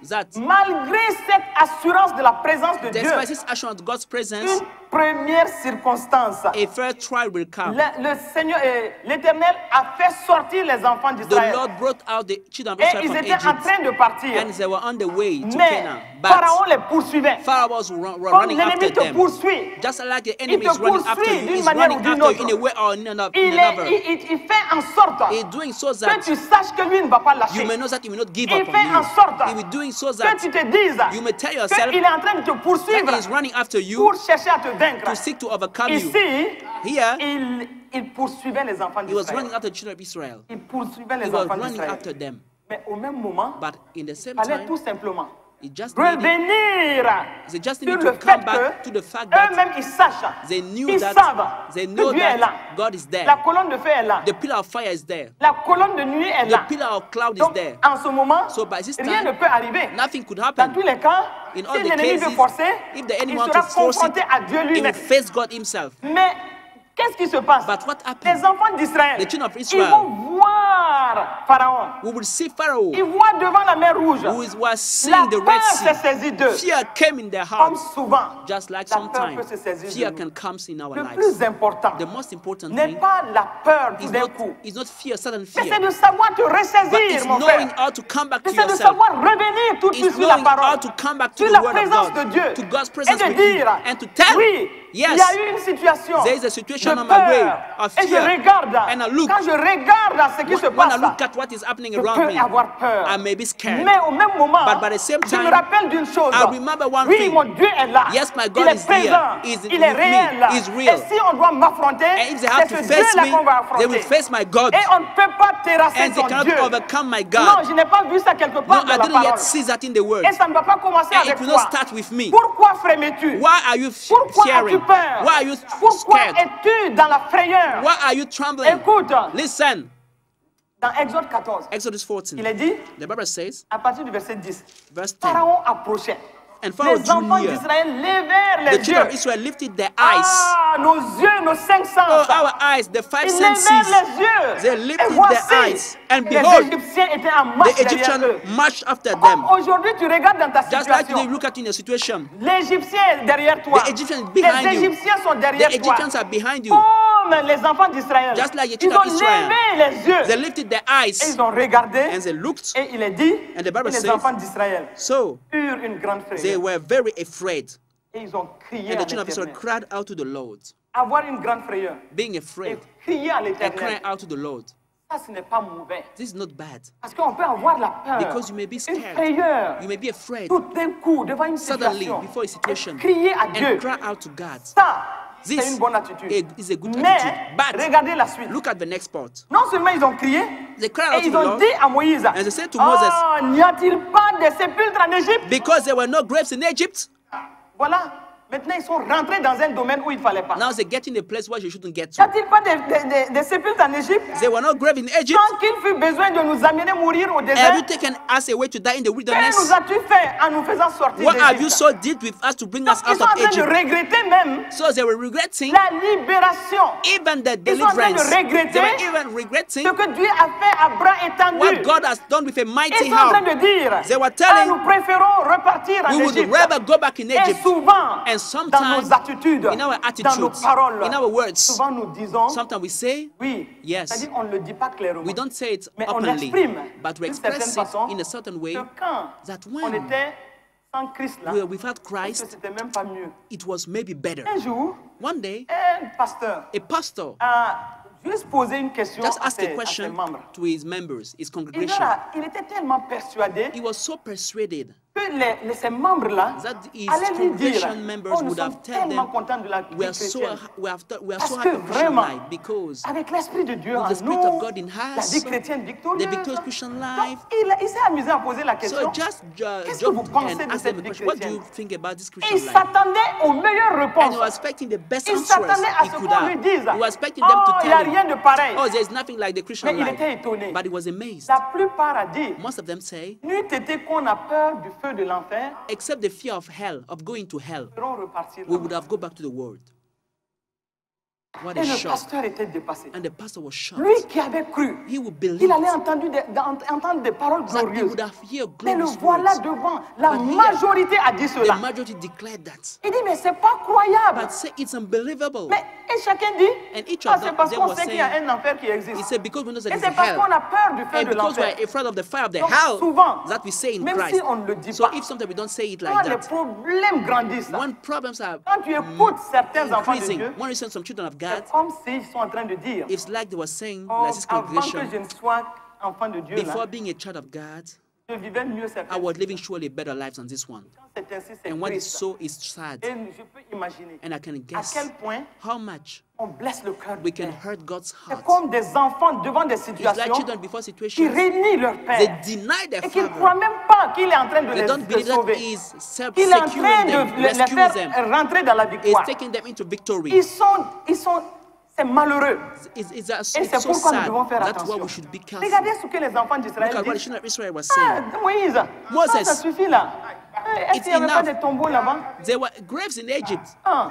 that malgré cette assurance de la présence de Dieu, despite this assurance of God's presence, une première circonstance. a first trial will come. Le Seigneur, l'Éternel a fait sortir les enfants The d'Israël. Lord brought out the children of Et Israel ils from étaient en Egypt train de partir. and they were on the way to Mais Canaan. Pharaon But les poursuivait. Pharaoh was Comme running after l'ennemi te them. poursuit, Just like the il enemy te is running after poursuit you, d'une he's manière ou running d'une after you autre. in a way or in another. Il fait en sorte He's doing so que that tu saches que lui ne va pas lâcher. you may know that he will not give Il up fait en on sorte you. He will doing so que that tu te dises you may tell yourself qu'il est en train de te poursuivre that he is running after you pour chercher à te vaincre. to seek to overcome you. Ici, Here, il poursuivait les enfants he was d'Israël. running after the children of Israel. Il poursuivait He les was enfants running d'Israël. after them. Mais au même moment, But in the same il fallait time, tout simplement he just needed, revenir they just sur needed le to fait come back to the fact that eux-mêmes ils sachent, they knew ils that savent they que know Dieu est là. that God is there. La colonne de feu est là. The pillar of fire is there. La colonne de nuit est The là. pillar of cloud is Donc, there. en ce moment, So by this rien ne time, peut arriver. nothing could Dans happen. tous les cas, In all si the l'ennemi veut cases, forcer, if the enemy il wants sera to force confronté it, à Dieu he will lui-même. face God himself. Mais qu'est-ce qui se passe? But what happened? Les enfants d'Israël, The children of ils Israel, vont voir Pharaon. we will see Pharaoh Ils voient devant la mer rouge. who was La seeing the Red peur s'est Sea. saisie d'eux. Fear came in their Comme hearts. souvent, Just like la peur sometimes, peut se saisir fear de can nous. come in our Le lives. plus important The most important n'est thing pas la peur tout is d'un not, coup. is not fear, sudden Mais c'est fear, de savoir te but ressaisir, it's mon knowing frère. how to come back to C'est de yourself. savoir revenir tout de suite It's sur la knowing how parole, to come back to sur the la word of présence de God, Dieu, to God's et presence de with you, dire, and to tell, oui, il y a yes, eu une situation there is a situation de on my way peur, of et je fear, regarde, and I look. quand je regarde à ce qui se When I passe, look at what is happening je around peux me, avoir peur. I may be scared. Mais au même moment, But by the same je me time, rappelle d'une chose. I remember one Oui, thing. mon Dieu est là. Yes, my God il est is there. présent. He is Il est with me. réel. He is real. Et si on doit m'affronter, And if they have c'est to ce face Dieu-là me, qu'on va they will affronter. face my God. Et on ne peut pas terrasser And they son cannot Dieu. overcome my Non, God. je n'ai pas vu ça quelque No, part dans I la didn't yet parole. see that in the word. Et ça ne va pas commencer And avec it will toi. not start with me. Pourquoi frémis-tu? Why are you Pourquoi as-tu fearing? peur? Why are you Pourquoi scared? es-tu dans la frayeur? Why are you trembling? Écoute, Listen, dans Exode 14, Exodus 14, il est dit, the Bible says, à partir du verset 10, verse 10, Pharaon approchait. and Pharaoh Les drew enfants near. d'Israël levèrent The les children of yeux. Israel lifted their eyes. Ah, nos yeux, nos cinq Oh, sens. our eyes, the five Ils senses. levèrent les yeux. They Et lifted voici, their eyes. And les behold, Égyptiens étaient en marche the derrière Egyptians eux. marched after them. Comme aujourd'hui, tu regardes dans ta Just like situation. they look at you in a situation. L'Égyptien est derrière toi. The Egyptian is behind Les you. Égyptiens sont The derrière toi. Egyptians are behind you. Comme les enfants d'Israël. Just like the Ils children ont of Israel. levé les yeux. They lifted their Et eyes ils ont regardé. and they looked. Et il est dit And the Bible que les says, enfants d'Israël so eurent une grande they frayeur. were very afraid. Et ils ont crié And à the children of Israel l'Éternel. cried out to the Lord, Avoir une grande frayeur. being Et afraid, crier à and crying l'Éternel. out to the Lord. Ça, ce n'est pas mauvais. This is not bad. Parce qu'on peut avoir la peur. Because you may be scared. Une frayeur. You may be afraid. Tout d'un coup, devant une Suddenly, situation. before a situation. Crier à Dieu. And cry out to God. Ça, this c'est une bonne attitude. Is a good Mais, attitude. But regardez la suite. Look at the next part. Non seulement ils ont crié, they cried out et ils to the ont Lord, dit à Moïse, and they said to Moses, n'y a-t-il pas de sépulcres en Égypte? Because there were no graves in Egypt. Voilà. Maintenant, ils sont rentrés dans un domaine où il ne fallait pas. Now they get in a place where they shouldn't get N'y to. a-t-il pas de sépulcres en Égypte? There were no graves in Egypt. Tant qu'il fut besoin de nous amener mourir au désert, Have you taken us away to die in the que wilderness? nous as-tu fait en nous faisant sortir What have you d'Égypte? so did with us to bring Donc, us ils out sont en of train de Egypt? regretter même So they were regretting la libération. even the Ils sont en train de deliverance. They regretter were even regretting ce que Dieu a fait à bras étendu. what God has done with a mighty Ils sont en train hand. de dire, They were telling, nous préférons repartir en we would Égypte. rather go back in Et Egypt. souvent, And dans sometimes, nos attitudes, in our dans nos attitudes, paroles, in our words, souvent nous disons, sometimes we say, oui, yes. c'est-à-dire on ne le dit pas clairement, We don't say it mais on openly, exprime but we d'une certaine express façon it in a certain way que quand that on when était sans Christ là, we were without que Christ, c'était même pas mieux. it was maybe better. Un jour, One day, un pasteur a pastor a juste posé une question just à asked a ses question membres. to his members, his Et congregation. là, il était tellement persuadé He was so persuaded que ces membres-là that his allaient lui dire, congregation members nous would sommes have told tellement them, contents de la vie we are so chrétienne. happy que of Christian vraiment, life because avec l'Esprit de Dieu en with the Spirit nous, of God in la us, vie chrétienne victorieuse. the victorious Christian Donc, life. il s'est amusé à poser la question. So just Qu'est-ce que vous jump pensez and de ask cette them a vie question. What do chrétienne? you think about this Et Christian il life? s'attendait aux meilleures And réponses. he was expecting the best Il answers s'attendait à he ce could qu'on lui have. dise, He was expecting them to il n'y a tell him, rien de pareil. oh, there is nothing like the Christian Mais il life. était étonné. But he was amazed. La plupart a dit, Most of them say, n'eût été qu'on a peur du feu de l'enfer, except the fear of hell, of going to hell, nous allons repartir we là-bas. would have go back to the world. What Et a le shock. pasteur était dépassé. And the pastor was shocked. Lui qui avait cru, He would believe il allait entendre des paroles that he glorieuses. would have heard Mais le glorious voilà words. devant. La But here, majorité a dit The cela. majority declared that. Il dit, mais c'est pas croyable. But say it's unbelievable. Mais et chacun dit, And each ah, of c'est them, parce they qu'on were sait qu'il y a saying, un enfer qui he existe. said, because we know that Et it's c'est parce qu'on hell. a peur du feu And de because l'enfer. we're afraid of the fire of the Donc, hell souvent, that we say in même Christ. si on ne le dit So pas, if sometimes we don't say it quand like les that, problèmes grandissent, when problems are quand tu écoutes certains enfants de increasing, Dieu, when you send some children of God, c'est comme s'ils sont en train de dire, it's like they were saying, oh, like this avant que congregation, je ne sois enfant de Dieu, before là, being a child of God, je vivais mieux I certaines was living surely better lives than this one. C'est ainsi, c'est And what is triste. so is sad. Et je peux imaginer And I can à guess quel point how much on blesse le cœur we du can Père. hurt God's C'est heart. comme des enfants devant des It's like situations children before qui situations. réunissent leur They Père deny their et qu'ils ne croient father. même pas qu'il est en train de They don't les believe that sauver. he is Qu'il est en train securing them, de les rescuing faire them. rentrer dans la He's victoire. taking them into victory. C'est malheureux. It's Et so c'est pourquoi nous sad. devons faire That's why attention. we should be careful. Regardez ce que les enfants d'Israël Look at what the disent. children of Israel was Ah, saying. Moïse, Moses. ça suffit là. Est-ce qu'il n'y avait pas enough. de tombeaux là-bas? There were graves in Egypt. Ah.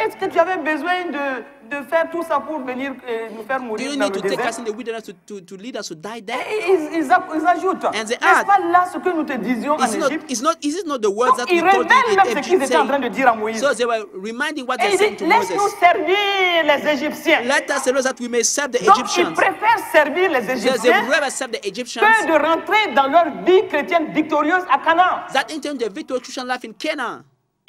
Est-ce que tu avais besoin de faire tout ça pour venir nous faire Do mourir you dans need le to take désert? us in the wilderness to lead us to die there? Et ils ajoutent, And they n'est-ce add, pas là ce que nous te disions en Is Égypte? is it not the words Donc, that we ils told révèlent you même in ce qu'ils Egypt? étaient en train de dire à Moïse. So they were reminding what Et they il said dit, to Moses. laisse-nous servir les Égyptiens. Let us know that we may serve the Donc, ils Egyptians. préfèrent servir les They Égyptiens would rather serve the Egyptians que de rentrer dans leur vie chrétienne victorieuse à Canaan. that enter the victorious Christian life in Canaan.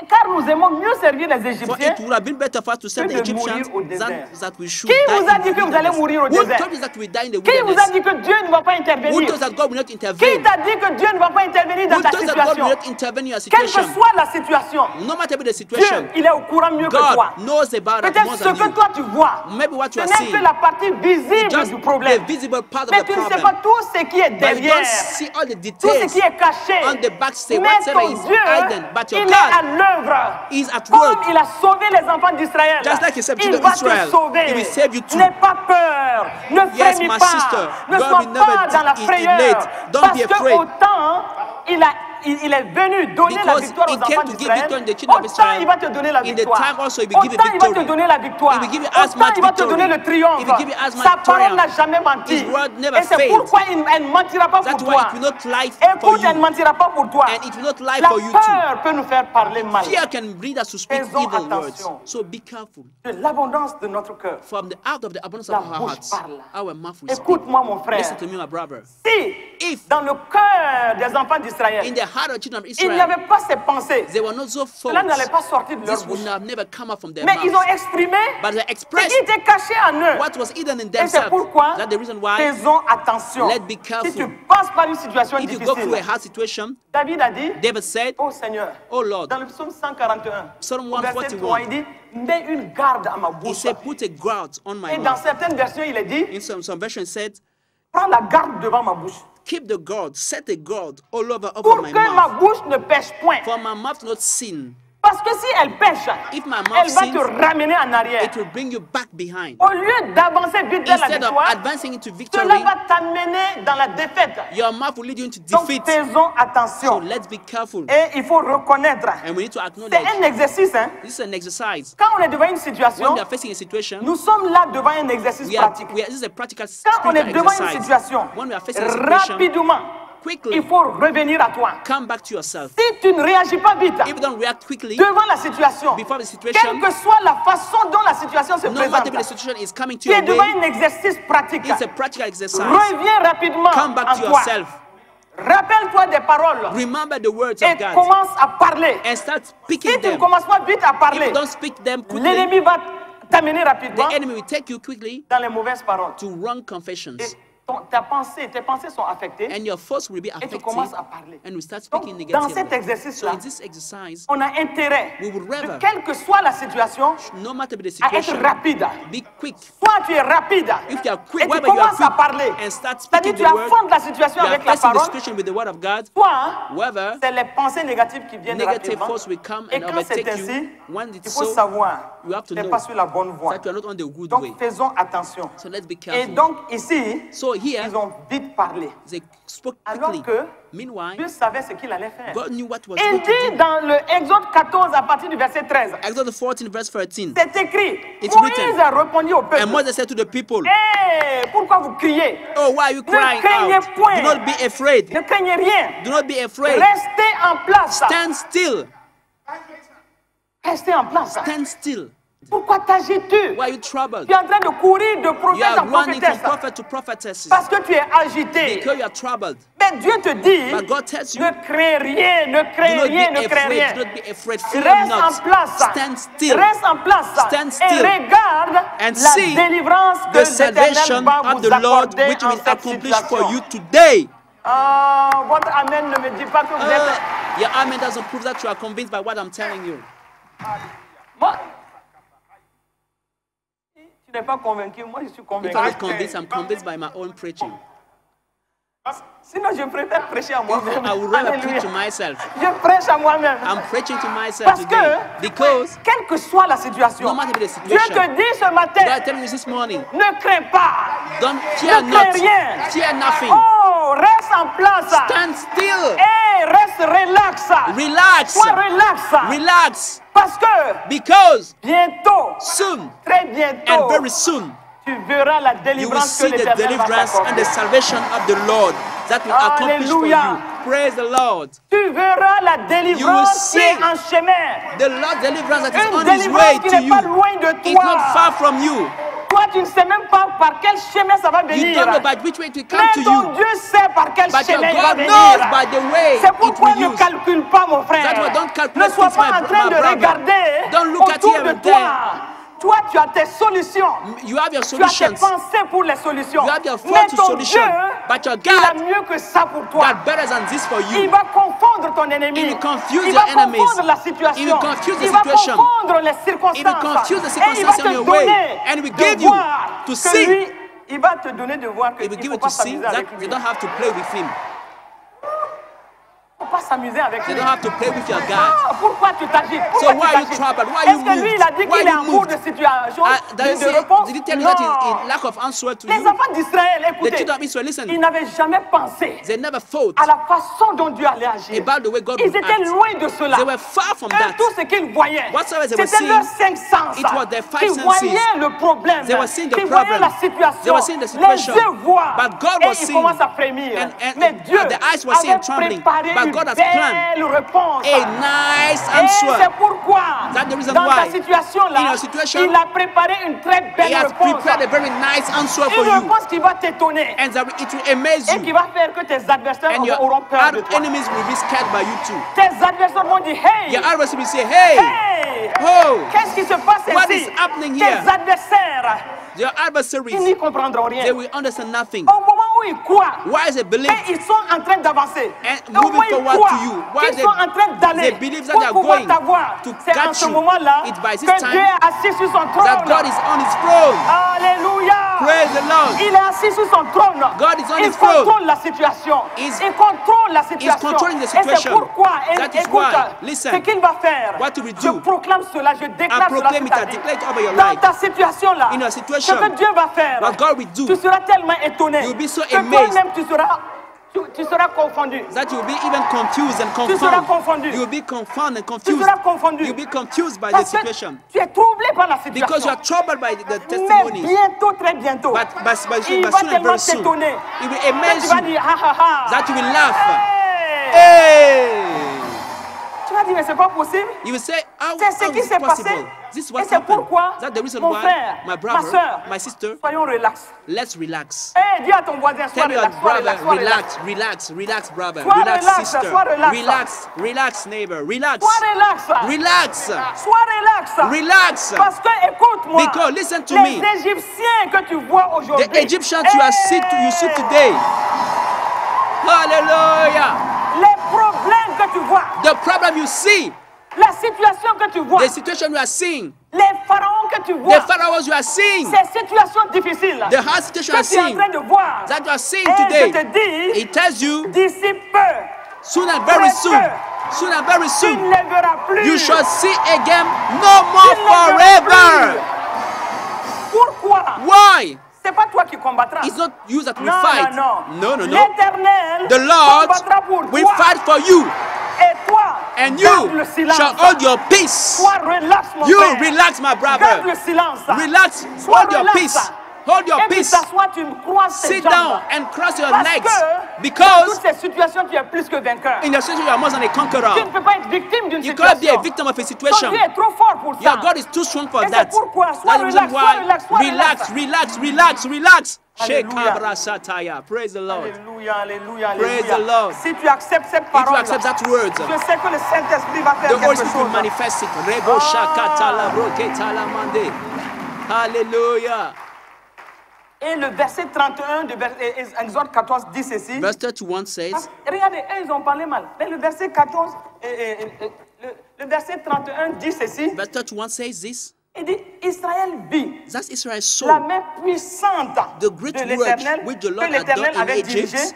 Car nous aimons mieux servir les For Égyptiens. it would have been better for us to serve que the de mourir Egyptians au than désert. that we should Qui die vous a in dit the que vous allez wilderness. mourir au Who désert? told you that we die in the Qui vous a wilderness? dit que Dieu ne va pas Who intervenir? told us that God will not Qui intervene? t'a dit que Dieu ne va pas intervenir dans Who ta told us that God will situation? not intervene in your Quelle que situation? soit la situation, No matter the Dieu, situation, il est au courant mieux que toi. God knows about it Peut-être more ce than que you. toi tu vois, Maybe what ce you are n'est seeing, que la partie visible just du the problème. visible part of Mais the tu ne sais problem. pas tout ce qui est But you don't derrière, see all the tout ce details qui est caché. on the backstage. Mais Whatever ton is Dieu, hidden, but your il est à God l'œuvre. is at Comme work. il a sauvé les enfants d'Israël, Just like he saved il children va of Israel, te sauver. he will save you too. N'aie pas peur, ne Yes, frémis my pas, sister, ne God sois will never pas dans la frayeur, elate. Don't parce be que afraid. autant il est venu donner la Because victoire aux he came enfants to give d'Israël, victory to the children of autant Israel. il va te donner la In the victoire. time also he will give you Autant il va te victory. donner la victoire. He will give you as Autant much il va te victory. donner le triomphe. He will give you as much Sa parole n'a triumph. jamais menti. His word never Et c'est failed. pourquoi elle ne mentira pas pour That's why toi. it will not lie for Écoute, elle ne you. mentira pas pour toi. And it will not lie La for you too. peur peut nous faire parler mal. Fear can lead us to speak Faisons evil words. attention. So be careful. De l'abondance de notre cœur. From the out of the abundance La of our bouche hearts, parle. our mouth will speak. Écoute-moi, mon frère. Listen to me, my brother. Si, If dans le cœur des enfants d'Israël, in the heart of the children of il n'y avait pas ces pensées. They were not so Cela n'allait pas sortir de leur This would bouche. have never come out from their Mais mouths. ils ont exprimé But they ce expressed qui était caché en eux. what was hidden in Et c'est themselves. pourquoi, That's the reason why, faisons attention. let's be Si careful. tu passes par une situation If you go through a difficile, hard situation, David a dit, David said, oh Seigneur, oh Lord, dans le psaume 141, Psalm au verset 3, 141, il dit, mets une garde à ma he bouche. said, put a guard on my Et dans mouth. certaines versions, il est dit, In some versions said, prends la garde devant ma bouche. keep the guard, set a guard all over Pour my que ma mouth. bouche ne pêche point. For my mouth not sin. Parce que si elle pêche, If my elle mouth va sins, te ramener en arrière. it will bring you back behind. Au lieu d'avancer vite vers la Instead of victoire, advancing into victory, cela va t'amener dans la défaite. your mouth will lead you into Donc defeat. faisons So attention. let's be careful. Et il faut reconnaître. And we need to C'est acknowledge un exercice. Hein? this is an exercise. Quand on est devant une When situation, we are facing a situation, nous sommes là devant un exercice pratique. this is a practical Quand on est spiritual devant une exercise. situation, When we are facing a situation, rapidement, quickly il faut revenir à toi. come back to yourself. Si tu ne réagis pas vite If you don't react quickly devant la situation, before the quelle situation, que soit la façon dont la situation se no matter présente, if the situation is coming to tu es your devant way, un exercice pratique. it's a practical exercise. Reviens rapidement Come back en to toi. yourself. Rappelle-toi des paroles Remember the words et of God commence à parler. and start Si speaking tu ne them. commences pas vite à If parler, you don't speak them quickly, l'ennemi va t'amener rapidement the enemy will take you quickly dans les mauvaises paroles. to wrong confessions. Et tes pensées sont affectées And your thoughts will be et tu affected commences à parler. and we start Donc, speaking dans cet negatively. So exercice-là, in this exercise, on a intérêt, we would rather, quelle que soit la situation, no matter the à être situation, rapide. be quick. Soit tu es rapide If you are et quick, tu whether you are commences à quick parler, and start c'est-à-dire speaking tu the word, affrontes la situation you are avec la facing the parole, situation with the word of God, soit whether c'est les pensées négatives qui viennent negative rapidement. force will come Et and quand c'est overtake ainsi, you. When il it's faut so, savoir you have to que tu n'es know pas sur la bonne voie. that you are not on the good way. Donc faisons attention. So let's be Et careful. donc ici, So here, ils ont vite parlé. they spoke Alors quickly. que Meanwhile, Dieu savait ce qu'il allait faire. God knew what was Il going to dit do. dans le Exode 14 à partir du verset 13, Exodus 14 verse 13. c'est écrit, It's Moïse written. a répondu au peuple, And Moses said to the people, hey, pourquoi vous criez? oh, why are you crying craignez out? point. Do not be afraid. Ne craignez rien. Do not be afraid. Restez en place. Stand still. Restez en place. Stand still. Pourquoi t'agites-tu? Why are you troubled? Tu es en train de courir de You prophète are en running from prophétesse prophet to prophetess parce que tu es agité. because you are troubled. Mais Dieu te dit, But God tells you, ne crains rien, ne do crains not rien, be ne crains rien. afraid. Do not be afraid. Fear Reste en not. place. Stand still. Reste en place. Stand Et still. regarde And la see délivrance que the salvation l'Éternel va of vous the Lord accorder which en will cette accomplish for situation. you today. Votre amen ne me dit pas que vous êtes... Your amen doesn't prove that you are convinced by what I'm telling you. Moi, tu n'es pas convaincu, moi je suis convaincu. If I'm not convinced, I'm convinced by my own preaching. Sinon, je préfère prêcher à moi-même. I would rather Alléluia. preach to myself. Je prêche à moi-même. I'm preaching to myself Parce today. que, Because quelle que soit la situation, no matter the Dieu situation, te dit ce God matin, is telling you this morning, ne crains pas. don't fear Ne crains not, rien. fear nothing. Oh, reste en place. Stand still, Et reste relax. relax, Sois relax. relax, Parce que because bientôt, soon très and bientôt, very soon tu verras la you will délivrance que see the l'Éternel va deliverance and the t'accorder. salvation of the Lord that will accomplish for Alléluia. you. Praise the Lord. Tu verras la délivrance qui see est en chemin. The Lord deliverance that is Une on his délivrance way qui to n'est pas you. loin de It's not toi. far from you. Toi, tu ne sais même pas par quel chemin ça va You venir. don't know by which way it will come Mais to ton you. Dieu sait par quel But your chemin il va God venir. knows by the way C'est it pourquoi will ne use. calcule pas, mon frère. That's why don't Ne calculate sois things, pas en train my de brother. regarder Don't look at autour here de and toi. there. Toi, tu as tes solutions. You have your Tu as tes solutions. pensées pour les solutions. You have your Mais thought to ton solution. Dieu, But your il a God mieux que ça pour toi. got better than this for Il you. va confondre ton ennemi. He will confuse il your va enemies. confondre la situation. He will confuse the il va situation. confondre les He will circonstances. confuse the Et il va circumstances te on your way. donner And he will de give you voir to que see. lui, il va te donner de voir que He will il give ne you faut pas to see s'amuser that avec you lui. don't have to play with him. Il ne faut pas s'amuser avec You lui. don't have to play with your God. Ah, pourquoi tu t'agites? So Pourquoi why tu are you t'agites? troubled? Why are Est-ce you que lui, moved? il a dit Why qu'il est you en cours moved? de situation, Did de réponse? he tell you that Non. in lack of answer to Les you? enfants d'Israël, The écoutez, children of Israel, listen, ils n'avaient jamais pensé they never thought à la façon dont Dieu allait agir. about the way God Ils would étaient act. loin de cela. They were far from Eux, that. tout ce qu'ils voyaient, Whatsoever they were c'était seeing, leurs cinq sens. it was their five Ils senses. voyaient le problème. They were seeing the Ils voyaient problem. la situation. They were seeing the situation. Les yeux voient. But God Et was ils seeing. commencent à frémir. And Mais Dieu the eyes were seeing avait and trembling. préparé But une God has planned a nice answer. C'est pourquoi, that's the reason dans why, ta situation là, in your situation, il a préparé une très belle he has réponse. prepared a very nice answer for Une you. réponse qui va t'étonner. And that it will amaze Et you. qui va faire que tes adversaires And your auront peur de toi. enemies will be scared by you too. Tes adversaires vont dire, hey, Your adversaries will say, hey, hey, oh, qu'est-ce qui se passe what ici? is happening Tes here? adversaires, Your ils adversaries, n'y comprendront rien. they will understand nothing. Au moment où ils croient, Why they believe et ils sont en train d'avancer. and Au moment moving où ils forward croient, to you? Why ils sont en train d'aller they believe that pour they are pouvoir going t'avoir. to C'est en catch ce you? moment-là It's by this que time Dieu est assis sur son trône. that God is on his throne. Alléluia. Praise the Lord. Il est assis sur son trône. God is on Il his throne. contrôle la situation. He's- Il contrôle la He's situation. controlling the Et c'est situation. pourquoi, That is écoute, why, listen, ce qu'il va faire, what he will je do, proclame cela, je déclare I cela proclaim sur it, ta I vie. declare it over your Dans life. ta situation là, In your ce situation, que Dieu va faire, what God will do, tu seras tellement étonné you'll be so que amazed toi-même tu seras confondu. that you'll be even confused and Tu seras confounded. confondu. You'll be confounded and Tu confused. seras confondu. You'll be confused by the Parce que situation. tu es troublé par la Because you situation. are troubled by the Mais testimonies. bientôt, très bientôt, But il va soon and tellement very soon, t'étonner it will que tu amaze vas you dire, ha ha ha. that you will laugh. Hey! Hey! Tu vas dire, mais c'est pas possible. You will say, how C'est ce how qui is s'est it possible? passé. This is Et what c'est happened. pourquoi, That's the reason mon why, frère, my ma brother, soeur, my sister, soyons relax. let's relax. Hey, dis à ton voisin, sois Tell your relax, sois brother, relax, sois relax. relax, relax, brother, Sois relax, relax, sister, sois relax. relax, neighbor, relax, Sois relax. relax, Sois relax. relax. Parce que, écoute-moi, Because listen to les me. Égyptiens que tu vois aujourd'hui, The Egyptians you see today. Hallelujah. les problèmes que tu vois, The problem you see, la situation que tu vois, the situation you are seeing, les pharaons que tu the vois, pharaohs you are seeing, ces situations difficiles the hard situation you are que tu es en seeing, train de voir, that you are seeing et je today, te dis, it tells you d'ici peu, soon and very soon, soon and very tu soon, ne les verras plus. you shall see again no Tu more ne les verras forever. plus. Pourquoi? Why? C'est pas toi qui combattras. It's not you that will Non, fight. non, No. non. L'Éternel The Lord combattra pour will toi. fight for you, Et toi, and garde le you silence. shall hold your peace. Sois relax, mon You frère. relax, my Garde brother. le silence. Relax, Sois hold your relax. peace. Hold your Et puis peace. t'assois, tu croises tes Sit jambes. down and cross your Parce legs. que dans Because toutes ces situations, tu es plus que vainqueur. in your situation you are more than a Tu conqueror. ne peux pas être victime d'une You cannot be a situation. victim of a Ton situation. Dieu est trop fort pour ça. Your God is too strong for Et c'est that. pourquoi, sois That's the reason relax, sois why. relax, sois relax. Relax. Alléluia. Shekabra sataya. Praise the Lord. Alléluia, alléluia, Praise alléluia. the Lord. Si tu acceptes cette If you parole, accept that word, je sais que le Saint-Esprit va faire the Holy quelque Spirit will chose. manifest it. Rebo shakatala broketala mande. Hallelujah. Et le verset 31 de Exode 14 dit ceci. Verse 31 says, Regardez, eux, ils ont parlé mal. Mais le verset 14, le verset 31 dit ceci. verse 31 says this. Il dit, Israël vit That's Israel la saw main puissante the great de work l'Éternel which the que Lord had l'Éternel done in avait dirigé Egypt,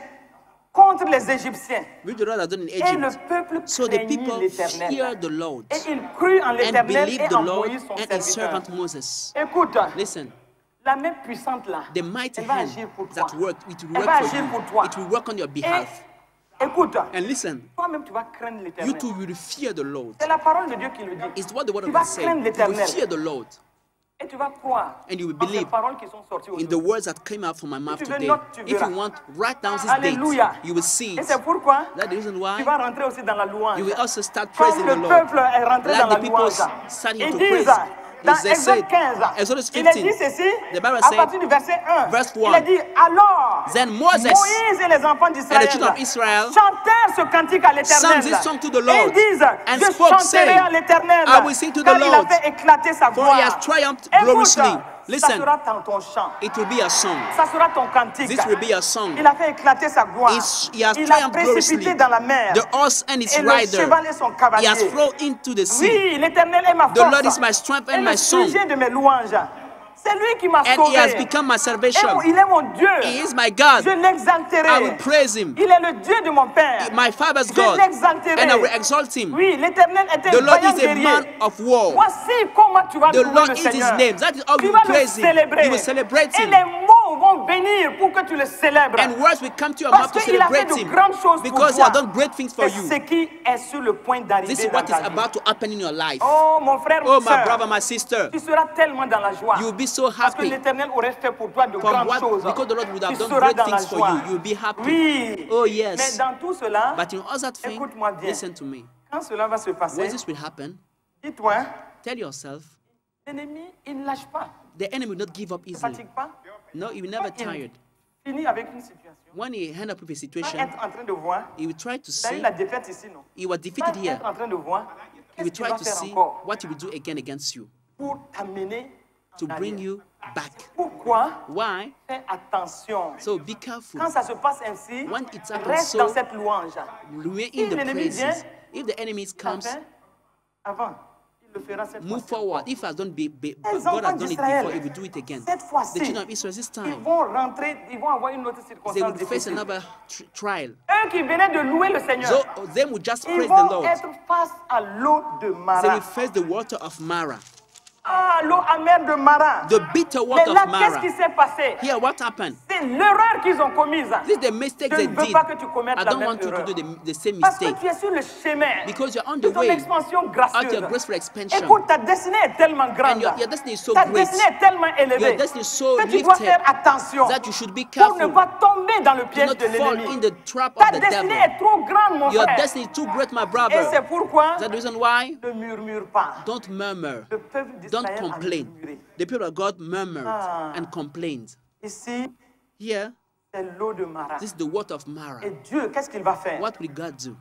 contre les Égyptiens. which the Lord had done in Et le Egypt. peuple So the craignit people l'Éternel. feared the Lord Et il crut en and l'Éternel believed et the en Lord Moïse son and his serviteur. servant Moses. Écoute, Listen, la main puissante là, the mighty elle va hand agir pour toi. that worked, it will Elle work va for agir you. pour toi. It will work on your behalf. Et écoute, And listen, toi-même tu vas craindre you l'Éternel. too will fear the Lord. C'est la parole de Dieu qui le dit. It's what the word Tu of vas God says. craindre You will l'Éternel. fear the Lord. Et tu vas croire And you will en ces believe paroles qui sont sorties in the aujourd'hui. words that came out from my mouth tu veux today. note, tu If verras. you want, write down this Alléluia. date. You will see Et it. c'est pourquoi That's the reason tu why vas rentrer aussi dans la louange. you will also start Comme praising the le Lord. peuple est rentré dans Like la the people louange. starting Ils to disent, praise. dans As they Exode said, 15, Exodus il a 15, dit ceci, the Bible à said, partir du verset 1, verse il 1, a dit, alors, Then Moses Moïse et les enfants and the d'Israël children of Israel chantèrent ce cantique à l'Éternel. sang this song to the Et Lord ils disent, and je spoke, chanterai saying, à l'Éternel, I will sing to the car il a Lord, fait éclater sa for gloire. he has triumphed Écoute, gloriously. ça Listen, sera dans ton chant. it will be a song. Ça sera ton cantique. This will be a song. Il a fait éclater sa gloire. He has Il a triumphed précipité gloriously. dans la mer. The horse and his Et le rider, cheval et son he cavalier. has flown into the sea. Oui, l'Éternel est ma The force. Lord is my strength et and my le song. sujet de mes louanges. C'est lui qui m'a And sauvé. he has become my salvation. Et il est mon Dieu. He is my God. Je l'exalterai. I will praise him. Il est le Dieu de mon Père. My Father's Je God. l'exalterai. And I will exalt him. Oui, l'Éternel est un The Lord vaillant is a guerrier. man of war. Voici comment tu vas The louer Lord le is his Seigneur. name. That is how Tu you vas will praise le him. célébrer. You will celebrate Et him. les mots vont vont venir pour que tu le célèbres. And words will come to your mouth to celebrate him. Because he has done great things for you. C'est ce qui est sur le point d'arriver. This is what is about to happen in your life. Oh mon frère, oh my brother, my sister. Tu seras tellement dans la joie. You will be so happy. Parce que l'Éternel aurait fait pour toi de grandes choses. Because the Lord would have done great things for you. You will be happy. Oui. Oh yes. Mais dans tout cela, but in all that thing, listen to me. Quand cela va se passer, when this will happen, dis-toi, tell yourself, l'ennemi, il ne lâche pas. The enemy will not give up easily. Fatigue pas. No, he will never tired. Finit avec une situation. When he end up with a situation, en train de voir, he will try to see. La défaite ici, non? He was defeated here. En train de voir, he will try to see what he will do again against you. Pour t'amener to bring you back. Pourquoi? Why? Fais attention. So be careful. Quand ça se passe ainsi, when it happens reste dans cette louange. Remain in the praises. If the enemy comes, avant, il le fera cette move forward. If has done God has done it before, he will do it again. Cette fois-ci, the children of Israel this time, ils vont rentrer, ils vont avoir une autre circonstance. They will face another trial. Eux qui venaient de louer le Seigneur, so them will just praise the Lord. Ils vont être face à l'eau de Mara. They will face the water of Mara. Ah, l'eau amère de Mara. The bitter water of Mara. Mais là, qu'est-ce qui s'est passé? Here, what happened? C'est l'erreur qu'ils ont commise. This is the mistake they did. Pas que tu commettes I don't want you to do the same Parce mistake. Que tu es sur le chemin. Because you're on the way out your graceful expansion. Écoute, ta destinée est tellement grande. And your destiny is so ta great. Destinée est tellement élevée. Your destiny is so que tu dois faire attention. That you should be careful. Pour ne pas tomber dans le piège de l'ennemi. Ta destinée est trop grande, mon your frère. Your destiny is too great, my brother. Et c'est pourquoi That's the reason why. Ne murmure pas. Don't murmur. Le peuple don't complain. The people of God murmured and complained. Ici, here, c'est l'eau de Mara. This is the water of Mara. Et Dieu, qu'est-ce qu'il va faire? What will God do?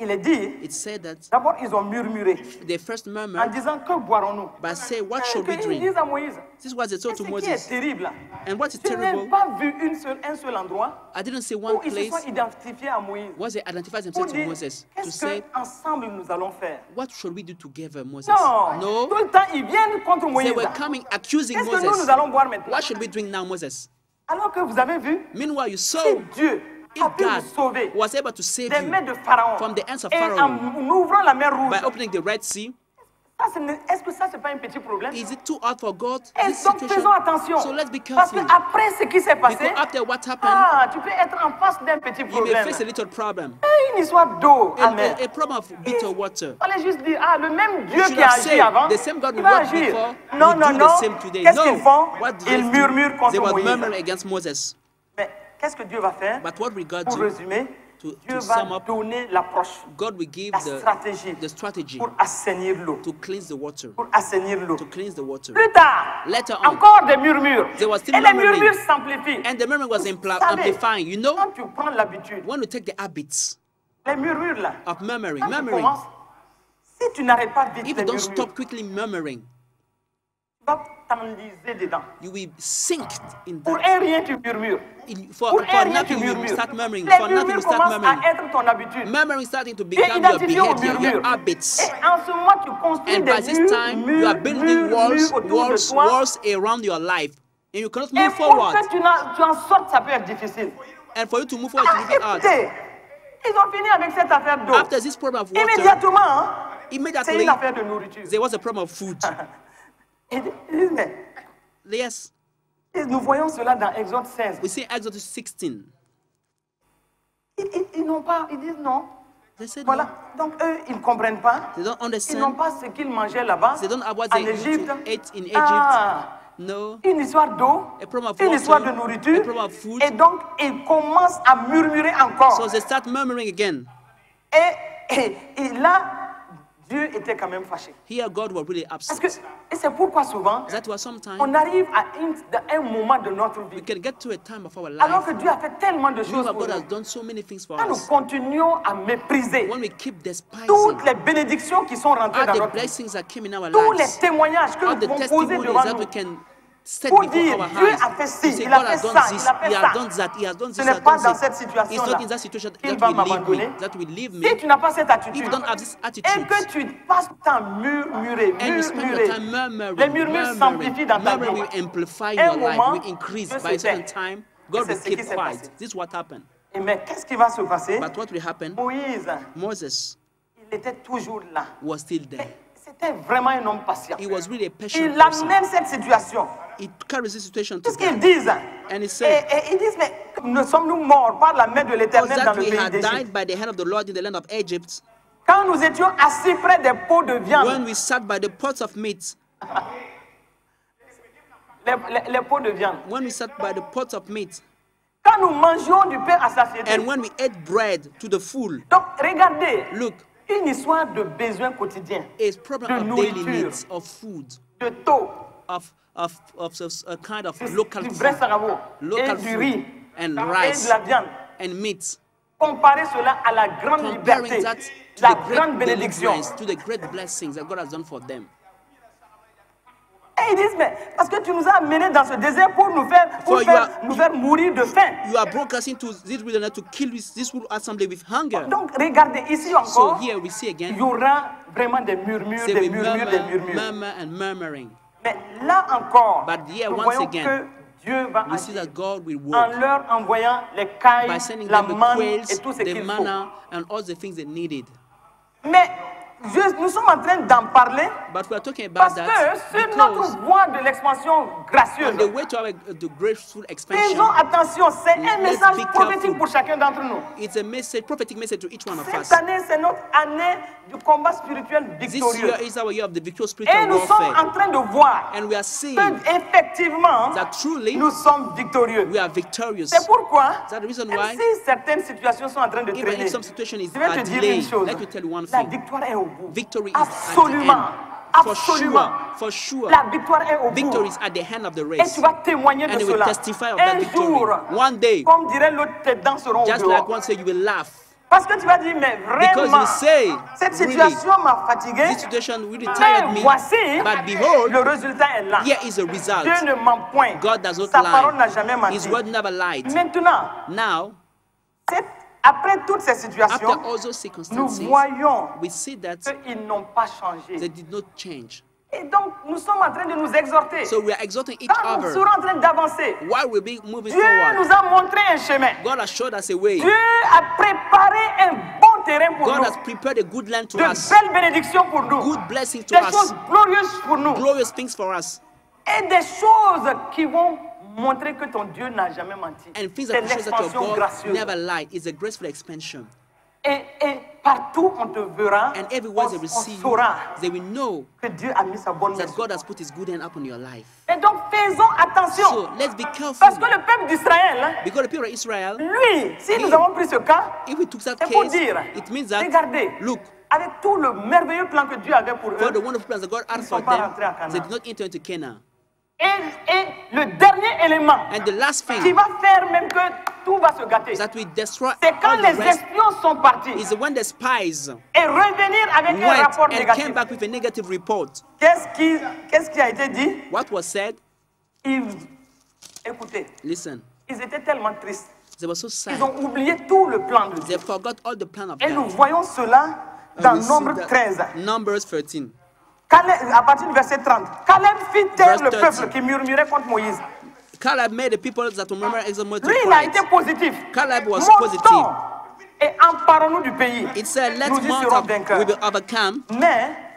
Il est dit, it said that d'abord ils ont murmuré. They first murmured en disant que boirons-nous? But say, what shall we drink? Ils disent à Moïse, this was the to Moses. Qui est terrible. And what is tu terrible? n'as pas vu un seul endroit I didn't see one place. Ils se sont identifiés à Moïse. Was they identified themselves to Moses to say, ensemble nous allons faire? What should we do together, Moses? No. Tout le temps ils viennent contre Moïse. They were coming accusing Moses. Que nous allons boire maintenant? What should we drink now, Moses? Alors que vous avez vu? Meanwhile, you saw. Dieu if God was able to save you from the hands of Pharaoh by opening the Red Sea, est-ce que ça c'est pas un petit problème? Is it too hard for God? Donc faisons attention. So let's be careful. Parce que après ce qui s'est passé, after what happened, tu peux être en face d'un petit problème. You may face a little problem. Une histoire d'eau amère. A problem of bitter water. Fallait juste dire le même Dieu qui a agi avant, the same God il va agir. Non. Qu'est-ce qu'ils font? Ils murmurent contre Moïse. They were murmuring against Moses. Mais qu'est-ce que Dieu va faire? But what will God do? Pour résumer, Dieu va donner l'approche, God will give the strategy pour assainir l'eau, to cleanse the water. Pour assainir l'eau. To cleanse the water. Plus tard, later on, encore des murmures. There was still et murmuring. Les murmures s'amplifient. And the murmuring was amplifying. You know, quand tu prends l'habitude, when you take the habits les murmures là, of murmuring, si tu n'arrêtes pas vite, if you don't stop quickly murmuring, you will sink in that. Pour rien tu murmures. For nothing you start murmuring. For nothing you start murmuring. Murmuring starting to become your behavior, your habits. And by this time, you are building walls around your life. And you cannot move forward. And for you to move forward, it will be hard. Ils ont fini avec cette affaire d'eau. After this problem of water, immediately, there was a problem of food. Yes. Nous voyons cela dans Exode 16. We see Exodus 16. Ils n'ont pas, ils disent non. Voilà. No. Donc eux, ils ne comprennent pas. They don't understand. Ils n'ont pas ce qu'ils mangeaient là-bas. They don't have what they ate in Egypt. No. Une histoire d'eau, une histoire de nourriture. A problem of food. Et donc ils commencent à murmurer encore. So they start murmuring again. Et là, Dieu était quand même fâché. Here God was really upset. Et c'est pourquoi souvent, on arrive à un moment de notre vie. We can get to a time of our life. Alors que Dieu a fait tellement de choses pour God has done so many things for us. Nous continuons à mépriser when we keep despising toutes les bénédictions qui sont rentrées dans notre vie. Tous les témoignages que nous pouvons poser devant nous. Pour dire, Dieu a fait ci, il a fait ça, il a fait ça. Ce n'est pas dans cette situation-là qu'il va m'abandonner. Si tu n'as pas cette attitude, et que tu passes ton murmurer, les murmures s'amplifient dans ta vie. Un moment, Dieu se tait. God will keep quiet. This is what happened. Mais qu'est-ce qui va se passer? But what will happen? Moses, il était toujours là. Was still there. C'était vraiment un homme patient. He was really a patient il amène cette situation. It carries this situation to Qu'est-ce qu'ils disent? And it said, et ils disent, mais nous sommes-nous morts par la main de l'Éternel dans le we pays had d'Égypte? died by the hand of the Lord in the land of Egypt. Quand nous étions assis près des pots de viande. When we sat by the pots of meat. Les pots de viande. When we sat by the pots of meat. Quand nous mangions du pain à satiété. And when we ate bread to the full. Donc regardez. Look. Une histoire de besoins quotidiens. It's problem of daily needs, of food. De taux. Of a kind of local du food. vrai sarrabo. Local et du food. riz. And rice. Et de la viande. And meat. Comparez cela à la grande liberté, la grande bénédiction. To the great blessings that God has done for them. Et ils disent, mais parce que tu nous as amenés dans ce désert pour nous faire mourir de faim. You are broadcasting to this wilderness to kill this whole assembly with hunger. Donc regardez ici encore. So here we see again. Il y aura vraiment des murmures, des murmures. Murmur and murmuring. Mais là encore, but here, nous once voyons again, que Dieu va we see that God will en work leur envoyant les cailles, by sending la them the manne quails, et tout ce the qu'il manna, faut. and all the things they needed. Mais nous sommes en train d'en parler but we are talking about parce that que c'est notre voie de l'expansion gracieuse. On the way to the graceful expansion. Faisons attention, c'est un message prophétique pour chacun d'entre nous. It's a message, prophetic message to each one of us. Cette année, c'est notre année du combat spirituel victorieux. This year is our year of the victorious spiritual Et nous sommes en train de voir and we are seeing que effectivement, that truly nous sommes victorieux. We are victorious. C'est pourquoi, the reason même why, si certaines situations sont en train de traîner, if some situation is je vais te dire une chose, let me tell you one la thing. victoire est au bout. Victory absolument. is at the end. Absolument. For sure. La victoire est au bout. Victory is at the hand of the race. Et tu vas témoigner de and cela. You will testify of that victory. Jour, one day, comme dirait l'autre, tes dents seront just au dehors. like one say, you will laugh. Parce que tu vas dire, mais vraiment, cette situation m'a fatigué. This situation really tired me. Voici, but behold, le résultat est là. Here is a result. Dieu ne ment point. God does not Sa lie. parole n'a jamais menti. His word never lied. Maintenant, now, après toutes ces situations, after all those circumstances, nous voyons we see that qu'ils n'ont pas changé. They did not change. Et donc, nous sommes en train de nous exhorter. So we are exhorting each Quand other. Nous serons en train d'avancer. While we'll be moving Dieu forward. nous a montré un chemin. God has showed us a way. Dieu a préparé un bon terrain pour God nous. has prepared a good land to de us. belles bénédictions pour nous. Good blessings to des us. choses glorieuses pour nous. Glorious things for us. Et des choses qui vont montrer que ton Dieu n'a jamais menti. And things that show that your God never lied. It's a graceful expansion. Et partout on te verra, and everywhere they receive you, they will know que Dieu a mis sa bonne that God has put His good hand upon your life. Et donc faisons attention. So let's be careful. Parce que le peuple d'Israël, because the people of Israel, lui, si nous avons pris ce cas, if we took that c'est pour case, dire, it means that, regardez, look, avec tout le merveilleux plan que Dieu avait pour eux, for the wonderful plans that God had for them, they did not enter into Canaan. Et le dernier élément and the last thing qui va faire même que tout va se gâter, that will destroy c'est quand les espions sont partis is when the spies et revenir avec un rapport and négatif. came back with a negative report. Qu'est-ce qui a été dit? What was said? Écoutez, listen. Ils étaient tellement tristes. They were so sad. Ils ont oublié tout le plan de Dieu. They forgot all the plan of Et God. nous voyons cela dans Nombre 13. Numbers 13. À partir du verset 30, Caleb fit taire le peuple qui murmurait contre Moïse. Caleb made the people that remember example to Lui, il a été positif. Caleb was positive. Et emparons-nous du pays. It said, let's nous y serons vainqueurs. we will overcome.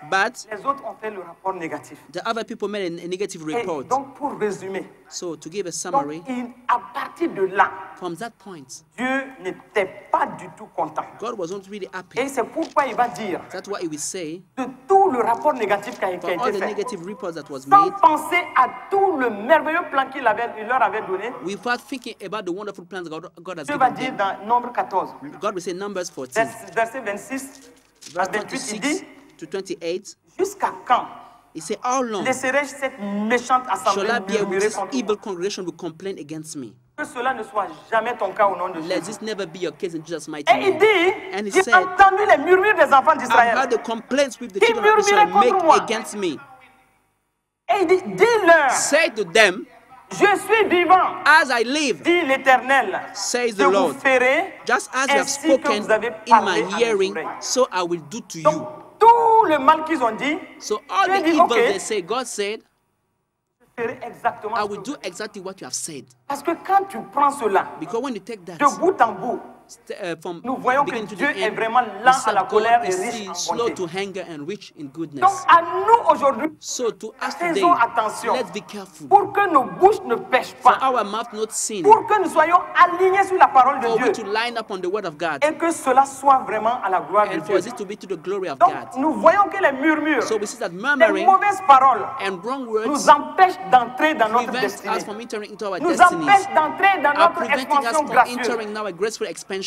But les autres ont fait le rapport négatif. The other people made a negative report. Et donc, pour résumer, so to give a summary, donc, à partir de là, from that point, Dieu n'était pas du tout content. God was not really happy. Et c'est pourquoi il va dire, that's what he will say, de tout le rapport négatif qui a été all the fait, negative reports that was sans made, penser à tout le merveilleux plan qu'il leur avait donné, without thinking about the wonderful plans God has Dieu va given dire them. dans Nombre 14, God will say Numbers 14, verset 26 à 28, il dit, to 28, jusqu'à quand he said, how long laisserai-je cette méchante assemblée shall I be able murmurer this contre evil moi? congregation will complain against me? Que cela ne soit jamais ton cas au nom de Let Jésus. this never be your case in Jesus' mighty Et il name. dit, And he j'ai said, entendu les murmures des enfants I've d'Israël. heard the complaints with the Qui children of Israel murmuraient contre make moi. against me. Et il dit, dis-leur, Say to them, je suis vivant, as I live, dit l'Éternel, says je the vous Lord, ferai just as you have ainsi que spoken vous avez in parlé my à mes hearing, oreilles. so I will do to Donc, you. tout le mal qu'ils ont dit, So all Dieu the dit, evil ok, they say, God said, je ferai exactement I ce will que do vous- exactly what you have said. Parce que quand tu prends cela, Because when you take that, de bout en bout, nous voyons que Dieu est vraiment lent à la colère et riche en bonté. Donc à nous aujourd'hui, faisons attention pour que nos bouches ne pêchent pas, pour que nous soyons alignés sur la parole de Dieu et que cela soit vraiment à la gloire de Dieu. Donc nous voyons que les murmures, les mauvaises paroles nous empêchent d'entrer dans notre destinée, nous empêchent d'entrer dans notre expansion gracieuse.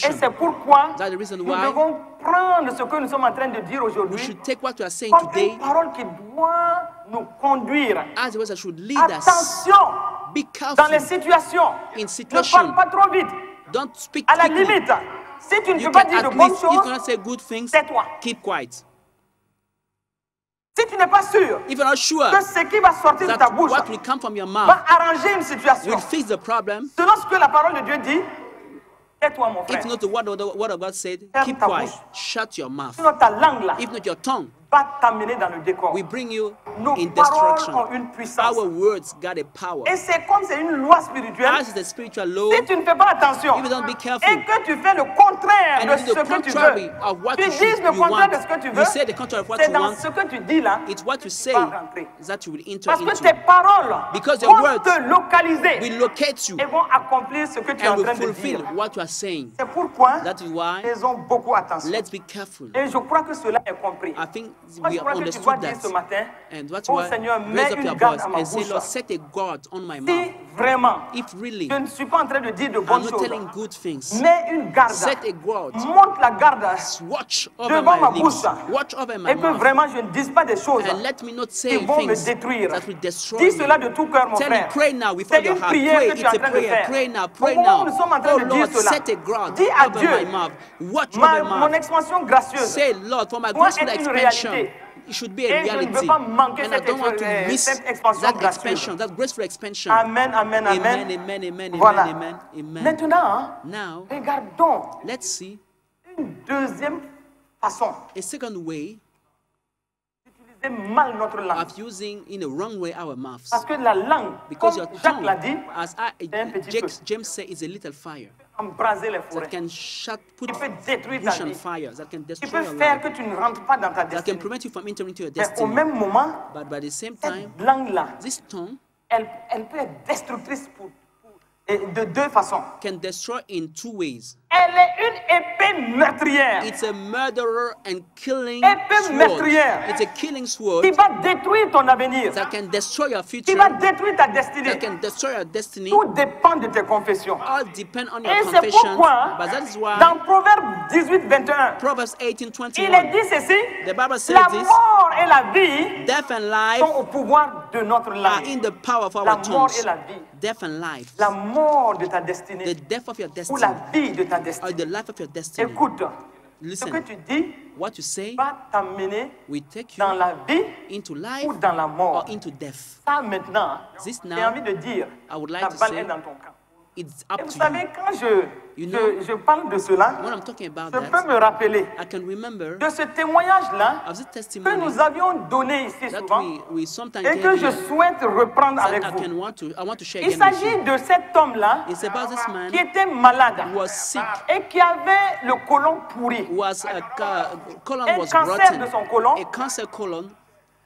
Et c'est pourquoi nous devons prendre ce que nous sommes en train de dire aujourd'hui comme une parole qui doit nous conduire. Attention dans les situations. Ne parle pas trop vite. À la limite, si tu ne peux pas dire de bonnes choses, tais-toi. Si tu n'es pas sûr que ce qui va sortir de ta bouche va arranger une situation selon ce que la parole de Dieu dit, tais-toi, mon frère. If not the word of God said, keep quiet, shut your mouth. Sinon ta langue là if not your tongue, va t'amener dans le décor. We bring you Nos in paroles destruction. ont une puissance. Our words got a power. Et c'est comme c'est une loi spirituelle. As is the spiritual law, si tu ne fais pas attention if you don't be careful, et que tu fais le contraire and de you do ce the que tu contrary veux, of what tu you dises le contraire de ce que tu veux, you say the contrary of what c'est you dans want, ce que tu dis là, it's what you say va rentrer. that you will enter Parce que into. tes paroles Because your vont words te localiser will locate you et vont accomplir ce que tu es en and will train de fulfill dire. what you are saying. C'est pourquoi That is why faisons beaucoup attention. let's be careful. Et je crois que cela est compris. I think Moi, je we crois que tu understood dois dire that. ce matin, And that's oh why Seigneur, raise mets up une your garde voice à ma and say, bouche. Lord, set a guard on my Si mouth. vraiment If really je ne suis pas en train de dire de I'm bonnes not choses, telling good things, mets une garde, set a guard. monte la garde Watch over devant ma my bouche lips. Watch over my et que mouth. vraiment je ne dise pas des choses And let me not qui say vont me things détruire. that will destroy Dis cela me. de tout cœur, mon Tell me, frère. pray now with C'est all your une heart. prière Pray, que tu es it's en a train de prayer. faire. Pray now, Au pray moment où now. nous sommes en train Oh de dire Lord, cela, set a guard dis à over Dieu, my mouth. Watch over my mon mouth. expansion gracieuse Say, Lord, for my doit graceful être une expansion, réalité. it should be a Et je ne veux reality. pas manquer And I don't want to miss cette expansion that gracieuse. expansion, that graceful expansion. Amen, amen, amen. Amen, amen, amen, Voilà. amen, amen. Maintenant, Now, regardons let's see une deuxième façon a second way d'utiliser mal notre langue. of using in a wrong way our mouths. Parce que la langue, Because comme your Jacques tongue, l'a dit, as c'est un petit feu. James said, is a little fire embraser les that forêts. can shut, put Qui peut détruire ta bush on vie. fire, that can Qui destroy peut your faire life, que tu ne rentres pas dans ta that can destinée. prevent you from entering into your Mais au destiny. même moment, But by the same time, cette langue-là, this tongue elle peut être destructrice et de deux façons. can destroy in two ways. Elle est une épée meurtrière It's a murderer and killing Épée sword. meurtrière. It's a killing sword qui va détruire ton avenir, that can destroy your qui future, va détruire ta destinée. that can destroy your destiny. Tout dépend de tes confessions. All depend on Et your c'est confession. pourquoi, But that is why dans Proverbe 18, 21, Proverbs il est 18:21, dit ceci, the Bible says la this: mort et la vie death and life sont au pouvoir de notre are langue. in the power of La our mort tongues. et la vie. Death and life, La mort de ta the destinée death of your ou destiny, la vie de ta or destinée. the life of your destiny. Écoute, ce Listen, que tu dis what you say va t'amener will take dans you la vie into life ou dans la or mort. into death. Ça maintenant, This j'ai now, envie de dire, I would like la to balle say, est dans ton camp. it's Et up vous to savez, you. quand You know, je parle de cela, When I'm talking about je peux that, me rappeler I can remember de ce témoignage-là of the que testimony nous avions donné ici that souvent we sometimes et que get je here, souhaite reprendre that avec I vous. want to share Il again with s'agit you. de cet homme-là It's about this man qui était malade who was sick, et qui avait le côlon pourri. who was colon Un was cancer rotten, de son côlon. a cancer colon,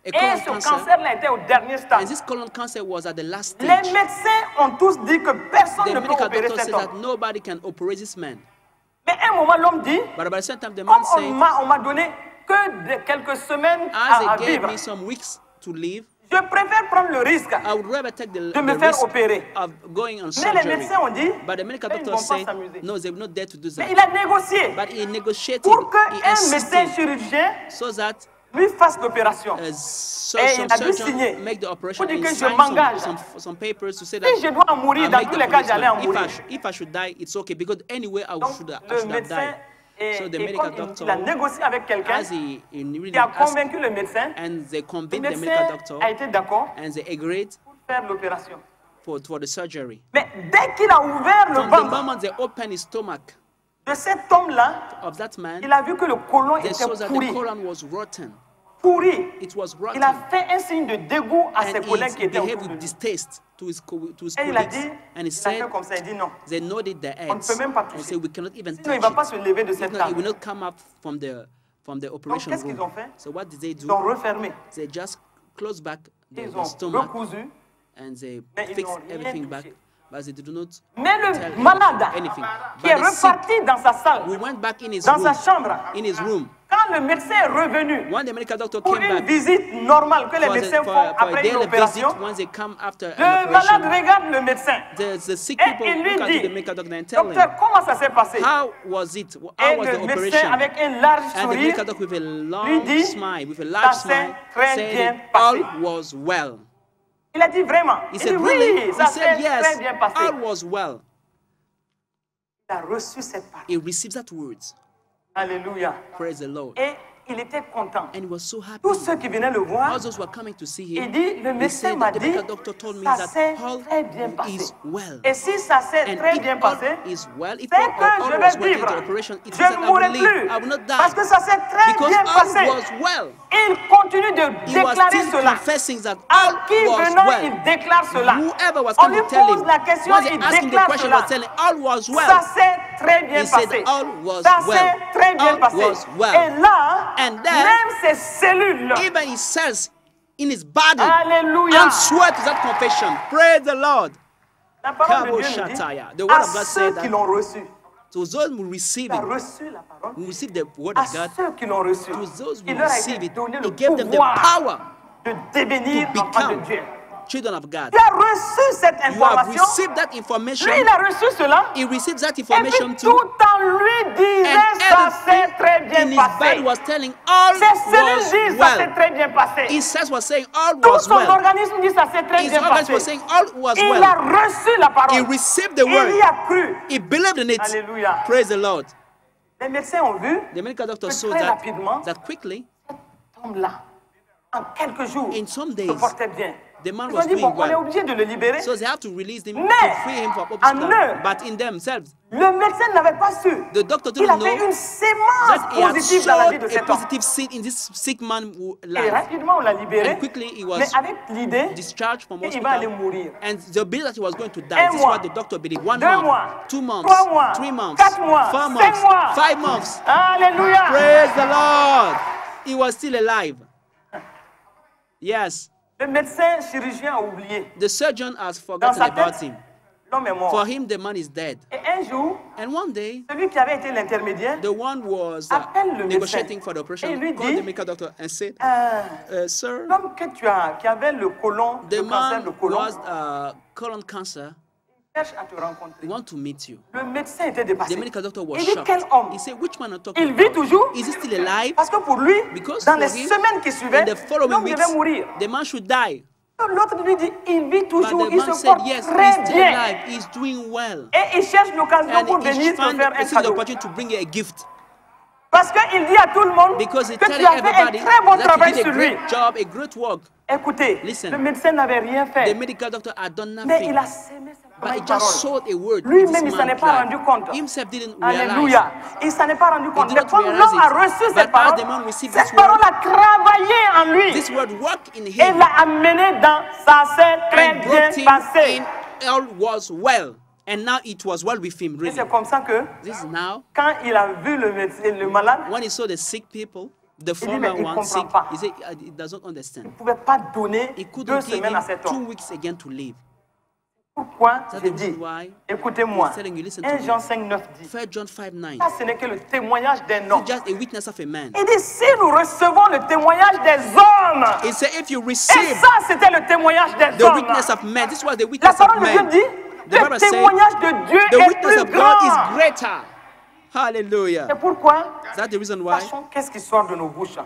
a Et colon ce cancer, cancer-là était au dernier stade. and this colon cancer was at the last Les stage. médecins ont tous dit que personne The ne peut medical opérer doctor cet says that homme. nobody can operate this man. Mais à un moment, l'homme dit, But by the same time, the comme man said, on m'a donné que de quelques semaines as à they gave vivre, me some weeks to live, je préfère prendre le risque I would rather take de the me faire risk opérer. of going on Mais les surgery. médecins ont dit, But the medical mais ils ne doctor vont pas said, s'amuser. no, they will not dare to do Mais that. il a négocié But he negotiated, pour he qu'un médecin insisted, chirurgien so that lui fasse l'opération. Et some il a dû surgeon signer make the operation pour dire and que je sign m'engage. some papers to say that Si je dois en mourir, I'll dans make tous the les cas, j'allais en appointment. mourir. If I should die, it's okay, because anyway I Donc, should le have médecin, died. So the et medical comme doctor, il a négocié avec quelqu'un as he really qui a asked, convaincu le médecin, and they le convinced the médecin medical doctor, a été d'accord and they agreed pour faire l'opération. for the surgery. Mais dès qu'il a ouvert le From the ventre moment they opened his stomach de cet homme-là, of that man, il a vu que le côlon they était saw that the pourri. colon was rotten. pourri. It was rotten. Il a fait un signe de dégoût à ses collègues qui étaient autour de lui. Distaste to his Et il a dit, and he said, comme ça, il dit non. They nodded their On ne heads. peut même pas And toucher. said, we cannot even Sinon, touch il ne va pas it. se lever de cette He table. will not come up from the operation qu'est-ce qu'ils ont room. fait? So what did they do? Ils ont refermé. They just closed back Ils the ont stomach recousu. and they Mais ils fixed n'ont rien everything back. touché. But they did not Mais tell le malade anything. qui est But the sick, reparti dans sa salle, we went back in his dans room. sa chambre, In his room. quand le médecin est revenu When the medical doctor pour came une back visite normale que les médecins font for a après une daily opération, visit, once they come after le an malade operation, regarde le médecin. the sick Et people il lui look at dit, the medical doctor and tell him, docteur, comment ça s'est passé? how was it? Et How was the le médecin, operation? avec un large And the sourire, medical doctor with a lui long dit, smile, with a ça large s'est smile, très said bien it, passé. all was well. il a dit vraiment. He Il said, dit really? oui, ça He s'est said, très yes, bien passé. all was well. Il a reçu cette parole. He received that words. Alléluia. Praise the Lord. Et il était content. And he was so happy. Tous ceux qui venaient le voir, All those who were coming to see him, il dit, le he médecin said, m'a the dit, medical doctor told me ça that s'est all très bien passé. is well. Et si ça s'est And très if bien all passé, is well, if c'est all que je was vais well in vivre. the operation, it Je means ne that I mourrai will live. plus. I will not Parce die. que ça s'est très Because bien all passé. was well. Il continue de He was déclarer still cela. confessing that À all qui was venant, well. il déclare cela. Whoever was On coming lui to tell pose him, la question, once they il asked him the déclare question, cela. was telling all was Ça well. s'est très bien He said passé. all was Ça well. s'est très bien All passé. was well. Et là, And then, même ses cellules, even he says in his body, Alléluia, answer to that confession. Praise the Lord. la parole de Dieu nous dit, à ceux qui l'ont reçu, To those who receive il a it, reçu la parole, who receive the word à of God, ceux qui l'ont reçu, to those who il leur a receive été it, donné He le gave them the pouvoir power de devenir to enfants de become Dieu. children of God. Tu as reçu cette You have information. received that information. Lui, il a reçu cela. He received that Et information puis too. tout en lui disait, And ça s'est très everything in bien his body passé. was telling all Ses cellules was disent, ça s'est well. très bien passé. His cells was saying all Tout was son well. organisme dit, ça s'est très His bien organs was passé. saying all was Il a well. reçu la He parole. received the Il y word. a cru. He believed in it. Alléluia. Praise the Lord. Les médecins ont vu The medical doctor que saw très that rapidement, quickly, cet homme-là, en quelques jours, in some se days, portait bien. the man Ils was ont dit, doing bon, on est well. obligé de le libérer. So they have to release him, Mais, to free him from en hospital. eux, But in themselves, Le médecin n'avait pas su. the doctor Il didn't avait know une sémence that he had positive dans la vie showed de a cet homme. positive seed in this sick man's Et life. rapidement, on l'a libéré. And quickly he was Mais avec l'idée discharged from qu'il va aller hospital. mourir. And the belief that he was going to die. Un This is mois, what the doctor believed. 1 2 month, mois, 2 months, 3 mois, 3 months, 4 mois, 4 5 months, mois. 5 months. Alléluia. Praise the Lord. He was still alive. Yes. Le médecin chirurgien a oublié. The surgeon has Dans forgotten sa about tête, him. l'homme est mort. For him, the man is dead. Et un jour, And one day, celui qui avait été l'intermédiaire, the one was appelle le negotiating médecin for the operation, et lui called the dit, medical doctor and said, Sir, l'homme que tu as, qui avait le côlon, the le cancer man de côlon, was colon cancer. cherche à te rencontrer. We want to meet you. Le médecin était The dépassé. medical doctor was Il dit, shocked. quel homme? He said, which man are you talking Il vit about? toujours? Is he still alive? Parce que pour lui, Because dans for les him, semaines qui suivaient, in the following l'homme weeks, devait mourir. the man should die. L'autre lui dit, il vit But toujours, the il man se said, porte yes, très he's still bien. alive. He's doing well. Et il cherche l'occasion And pour he venir te found faire un the cadeau. opportunity to bring you a gift. Parce qu'il dit à tout le monde Because he que telling tu as fait un everybody très bon that travail he did sur a lui. great job, a great work. Écoutez, Listen. le médecin n'avait rien The fait, medical doctor had done mais nothing. il a sémé But he cette just parole. sowed a word. in Lui-même, this il s'en est man's pas life. rendu compte. Himself didn't realize. Alléluia. Il s'en est pas rendu compte. did Mais not comme realize l'homme a it. reçu But cette as parole, the man received cette this parole word, a travaillé en lui this word worked in et him l'a amené dans ça s'est très and bien brought him passé. in. All was well. And now it was well with him, Et really. c'est comme ça que This is now, quand il a vu le médecin, le malade, when he saw the sick people, the dit, former mais il one comprend sick, pas. he said he doesn't understand. il ne pouvait pas donner He 2 couldn't give semaines him à cet 2 homme. weeks again to live. Pourquoi That's je the dis, reason why écoutez-moi, he's telling you, listen to 1 me. Jean 5, 9 dit, 1 John 5:9. ça ce n'est que le témoignage d'un homme. It's just a witness of a man. Il dit, si nous recevons le témoignage des hommes, He said, if you et receive ça c'était le témoignage des the hommes, witness of men, this was the la witness of parole de Dieu men. dit, The le Bible says, témoignage de Dieu the est witness plus of God is grand. greater. Hallelujah. C'est pourquoi, That's the reason why. sachons qu'est-ce qui sort de nos bouches.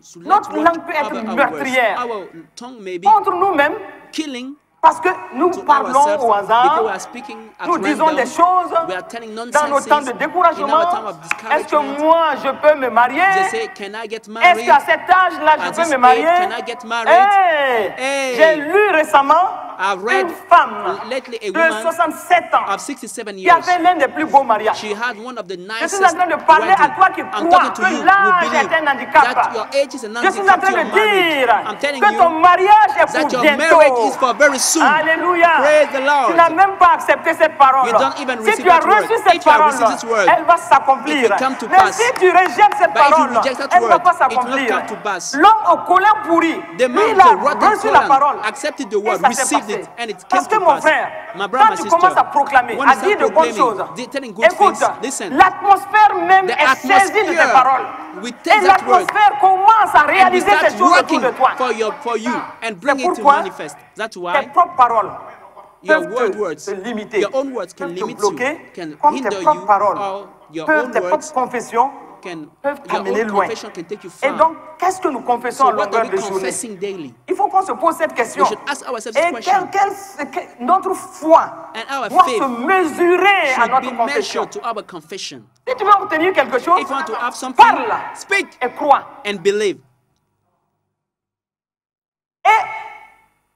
So Notre let's watch langue peut être our words. meurtrière. Our tongue may be Contre nous-mêmes, killing parce que nous to parlons ourselves au because we hasard, are speaking at nous disons random. des choses We are telling dans nos nonsense temps de in our découragement. time of Est-ce que discouragement. moi je peux me marier? They say, can I get Est-ce married? qu'à cet âge-là je At peux this me marier? age, can I get married? Hey, Hey. j'ai lu récemment I've read une femme lately a de woman 67 ans of 67 qui years. a fait l'un des plus beaux mariages. She had one of the Je nicest suis en train de parler à toi qui I'm crois talking to que you who l'âge est believe un handicap. that your age is an Je suis en handicap train to de your marriage. dire I'm telling que ton you mariage est that pour your bientôt. marriage is for very soon. Alléluia. Praise the Lord. Tu n'as même pas accepté cette parole. You don't even Si receive tu as that word. reçu cette If you have parole, received this word, elle va s'accomplir. it will come to Mais pass. si tu rejettes cette But if you parole, reject that elle ne va word, pas it will not s'accomplir. come to pass. L'homme au colin pourri, The lui, man, il a the rotten reçu la parole. colon, accepted the Et word, ça s'est received passé. it, and it came Parce que to mon pass. frère, My brother, quand my tu sister, commences à proclamer, when à you dire start de bonnes proclaiming, choses, telling good écoute, things, listen. l'atmosphère même The est saisie de tes atmosphere paroles. will Et take that word l'atmosphère commence à and we réaliser start ces choses working autour de toi. for you and bring it to pourquoi manifest. That's Tes why propres paroles your peuvent words, te limiter, your own words can peuvent te limit you, bloquer, can comme tes hinder propres you, paroles or your peuvent, own tes words propres confessions can, peuvent your t'amener own loin. confession can take you Et far. donc, qu'est-ce que nous confessons So à what are longueur we de journée? confessing daily? Il faut qu'on se pose cette question. We should ask ourselves this Et question. notre foi And our doit faith se mesurer à should notre be confession. measured to our confession. Si tu veux obtenir quelque chose, If you want to have something, parle speak et crois. and believe. Et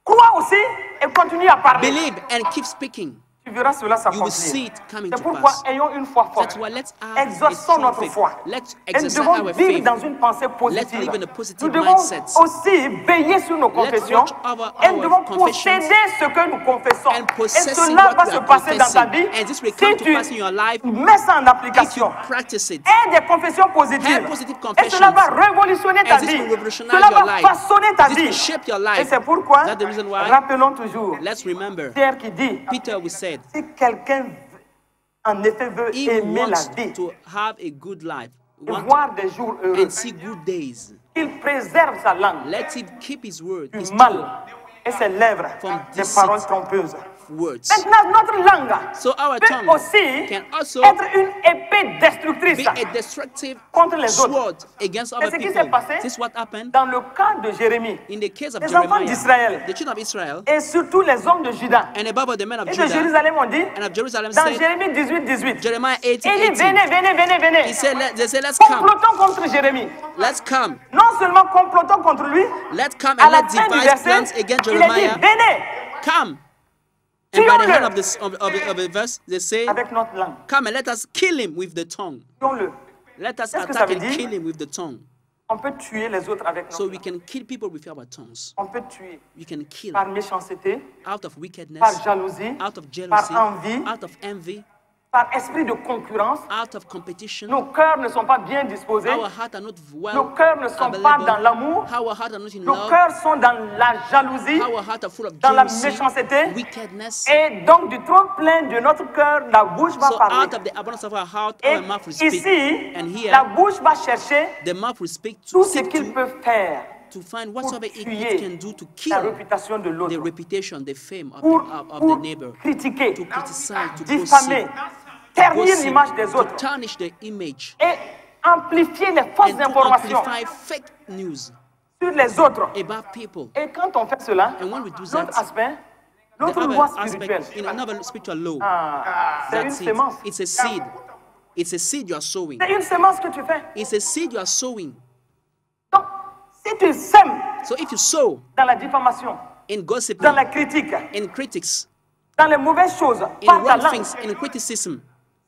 crois aussi et continue à parler. Believe and keep speaking. Tu verras cela You will see s'accomplir. it coming C'est to pourquoi pass. ayons une foi forte. That's why let's have a Exauçons strong notre faith. foi. Let's Et nous exercise devons our vivre faith. dans une pensée Let's positive. live in a Nous positive devons mindset. aussi veiller sur nos confessions watch over et nous our devons confessions posséder ce que nous confessons. and Et possessing cela what va we se are passer dans ta confessing. vie And this will si come to tu pass in your life mets ça en if you application. practice it. Et des confessions positives. Have positive Et cela va confessions. révolutionner ta And this vie. will revolutionize Cela your va life. façonner ta This will vie. shape your Et life. c'est pourquoi, That's the reason why. rappelons toujours, Let's remember, Pierre qui dit, Peter we said, si quelqu'un en effet veut he aimer la wants vie, to have a good life, et want voir des jours heureux, and see good days. qu'il préserve sa langue Let him keep his word, du his mal tongue, et ses lèvres from des deceit. paroles trompeuses. words. Maintenant, notre langue So our peut tongue aussi can also être une épée destructrice be a destructive contre les autres. sword against C'est other ce qui people. s'est passé This is what happened dans le cas de Jérémie in the case of les enfants Jeremiah, d'Israël the children of Israel, et surtout les hommes de Juda and above all the men of et de Judah Jérusalem ont dit and of Jerusalem dans said, Jérémie 18, Jeremiah 18, il dit 18. venez, venez, venez, venez. He said, they said, let's come, Complotons contre Jérémie. let's come, Non seulement complotons contre lui, let's come à and la let's fin du devise plans verset, against il a dit Jeremiah. venez Come. And by the Tuons-le. end of this of the verse, they say, avec notre langue. come and let us kill him with the tongue. Tuons-le. Let us Qu'est-ce que ça attack veut and dire? kill him with the tongue. On peut tuer les autres avec notre So we langue. can kill people with our tongues. On peut tuer We can kill par méchanceté, out of wickedness, par jalousie, out of jealousy, par envie, out of envy, par esprit de concurrence. out of competition. Nos cœurs ne sont pas bien disposés. Our hearts are not well Nos cœurs ne sont pas dans available. l'amour. Our hearts are not in Nos love. cœurs sont dans la jalousie, Our hearts are full of dans la jealousy, méchanceté. wickedness. Et donc, du trop plein de notre cœur, la bouche va So parler. out of the abundance of our heart, Et our mouth will speak. ici, And here, la bouche va chercher the mouth will speak tout to ce seek qu'il peut faire to find pour whatsoever it tuer can do to la kill réputation de the l'autre, reputation, the fame of pour the neighbor, critiquer, to criticize, to diffamer, gossip, ternir l'image des to autres tarnish the image, et amplifier les fausses and to informations amplify fake news sur les autres. about people. Et quand on fait cela, And when we do l'autre that, aspect, the l'autre loi other spirituelle, aspect, in another spiritual law, c'est une that's it. sémence. It's a seed. It's a seed you are sowing. C'est une sémence que tu fais. It's a seed you are sowing. Donc, si tu sèmes So if you sow dans la diffamation, in gossiping, dans la critique, in critics, dans les mauvaises choses, in par ta wrong langue, things, in criticism,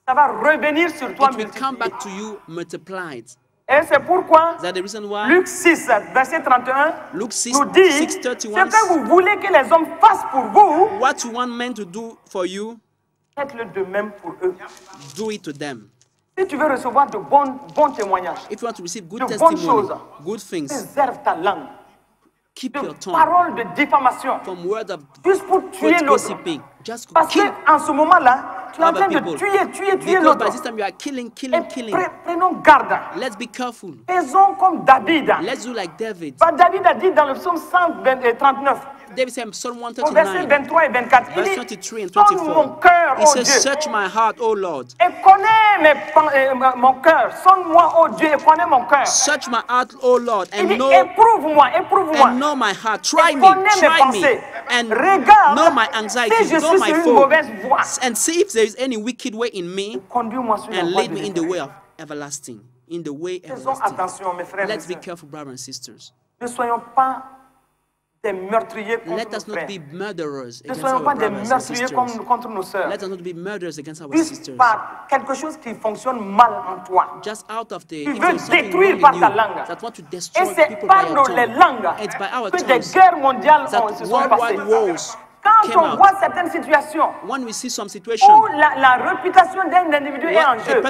ça va revenir sur toi it will come multiplié. back to you multiplied. Et c'est pourquoi That's the reason why Luc 6, verset 31, Luke 6, nous dit 6:31, ce que vous voulez que les hommes fassent pour vous, what you want men to do for you, faites-le de même pour eux. do it to them. Si tu veux recevoir de bons témoignages, If you want to receive good de bonnes testimony, choses, good things, préserve ta langue keep de your tongue paroles de diffamation, from word of juste pour tuer l'autre. gossiping. Just Parce kill qu'en ce moment-là, tu es en other train de people. tuer Because l'autre. by this time you are killing, Et prenons garde. Let's be careful. Faisons comme David. Let's do like David. David a dit dans le psaume 139, David said in Psalm au verset 139, 23 et 24, il verse dit, 23 and sonde mon 24. cœur, He ô says, Dieu, search my heart, O Lord. et connais mon cœur. Sonde-moi, ô Dieu, et connais mon cœur. Search my heart, O Lord, Il and dit, know éprouve-moi. and know my heart. Try me, Connais mes try me, pensées. and Regarde know my si anxiety, je know suis my sur une fault, mauvaise voie. and see if there is any wicked way in me, Conduis-moi sur la and voie lead de me in the way l'éternel. of everlasting. In the way Faisons everlasting. attention, mes frères et Let's be sœurs. careful, brothers and sisters. Ne soyons pas des meurtriers contre nos frères. Ne soyons pas des meurtriers contre nos sœurs. Juste par quelque chose qui fonctionne mal en toi. Tu veux détruire par ta langue. Et c'est par les langues que des guerres mondiales se sont passées. Quand on voit certaines situations où la réputation d'un individu est en jeu,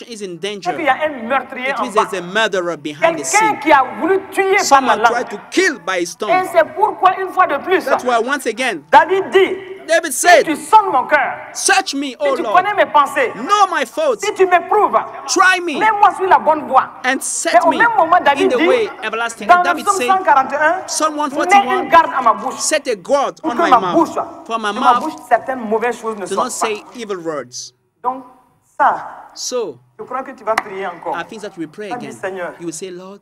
et qu'il y a un meurtrier en bas, quelqu'un qui a voulu tuer par la langue. Et c'est pourquoi, une fois de plus, David dit, si tu sonnes mon cœur, search me, si tu connais mes pensées, si tu m'éprouves, mets-moi sur la bonne voie. And set me in the way everlasting. And David said, Psalm mets une garde à ma bouche, set a guard on my mouth, for my mouth certaines mauvaises choses ne do not sortent say evil words. Donc ça, So, je crois que tu vas prier encore. I think that we pray again. You will say, Lord,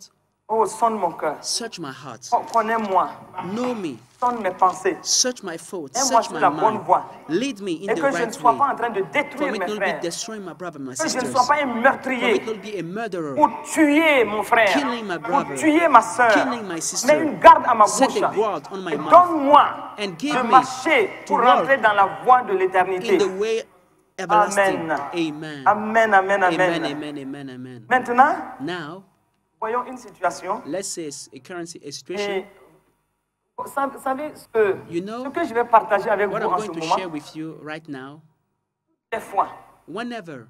oh, sonne mon cœur. search my heart. Connais-moi. Know me. Sonne mes pensées. Search my thoughts. Mets-moi Search sur my la bonne mind. voie. Lead me in Et the que je ne right sois way. pas en train de For détruire me mes not be frères. destroying my brother and my Que je ne sisters. sois pas un For me meurtrier not be a murderer. pour tuer mon frère, Killing my pour brother. tuer ma soeur. Killing my sister. Mets une garde à ma Set bouche. a guard on my Et mouth. donne-moi And give de me marcher pour to walk rentrer dans la voie de in l'éternité. the way everlasting. Amen. Amen. Amen, amen, Amen, amen. amen, amen, amen. Maintenant, Now, voyons une situation. let's say a situation. Et vous savez You know ce que je vais partager avec what vous I'm en ce going to moment, share with you right now. des fois, Whenever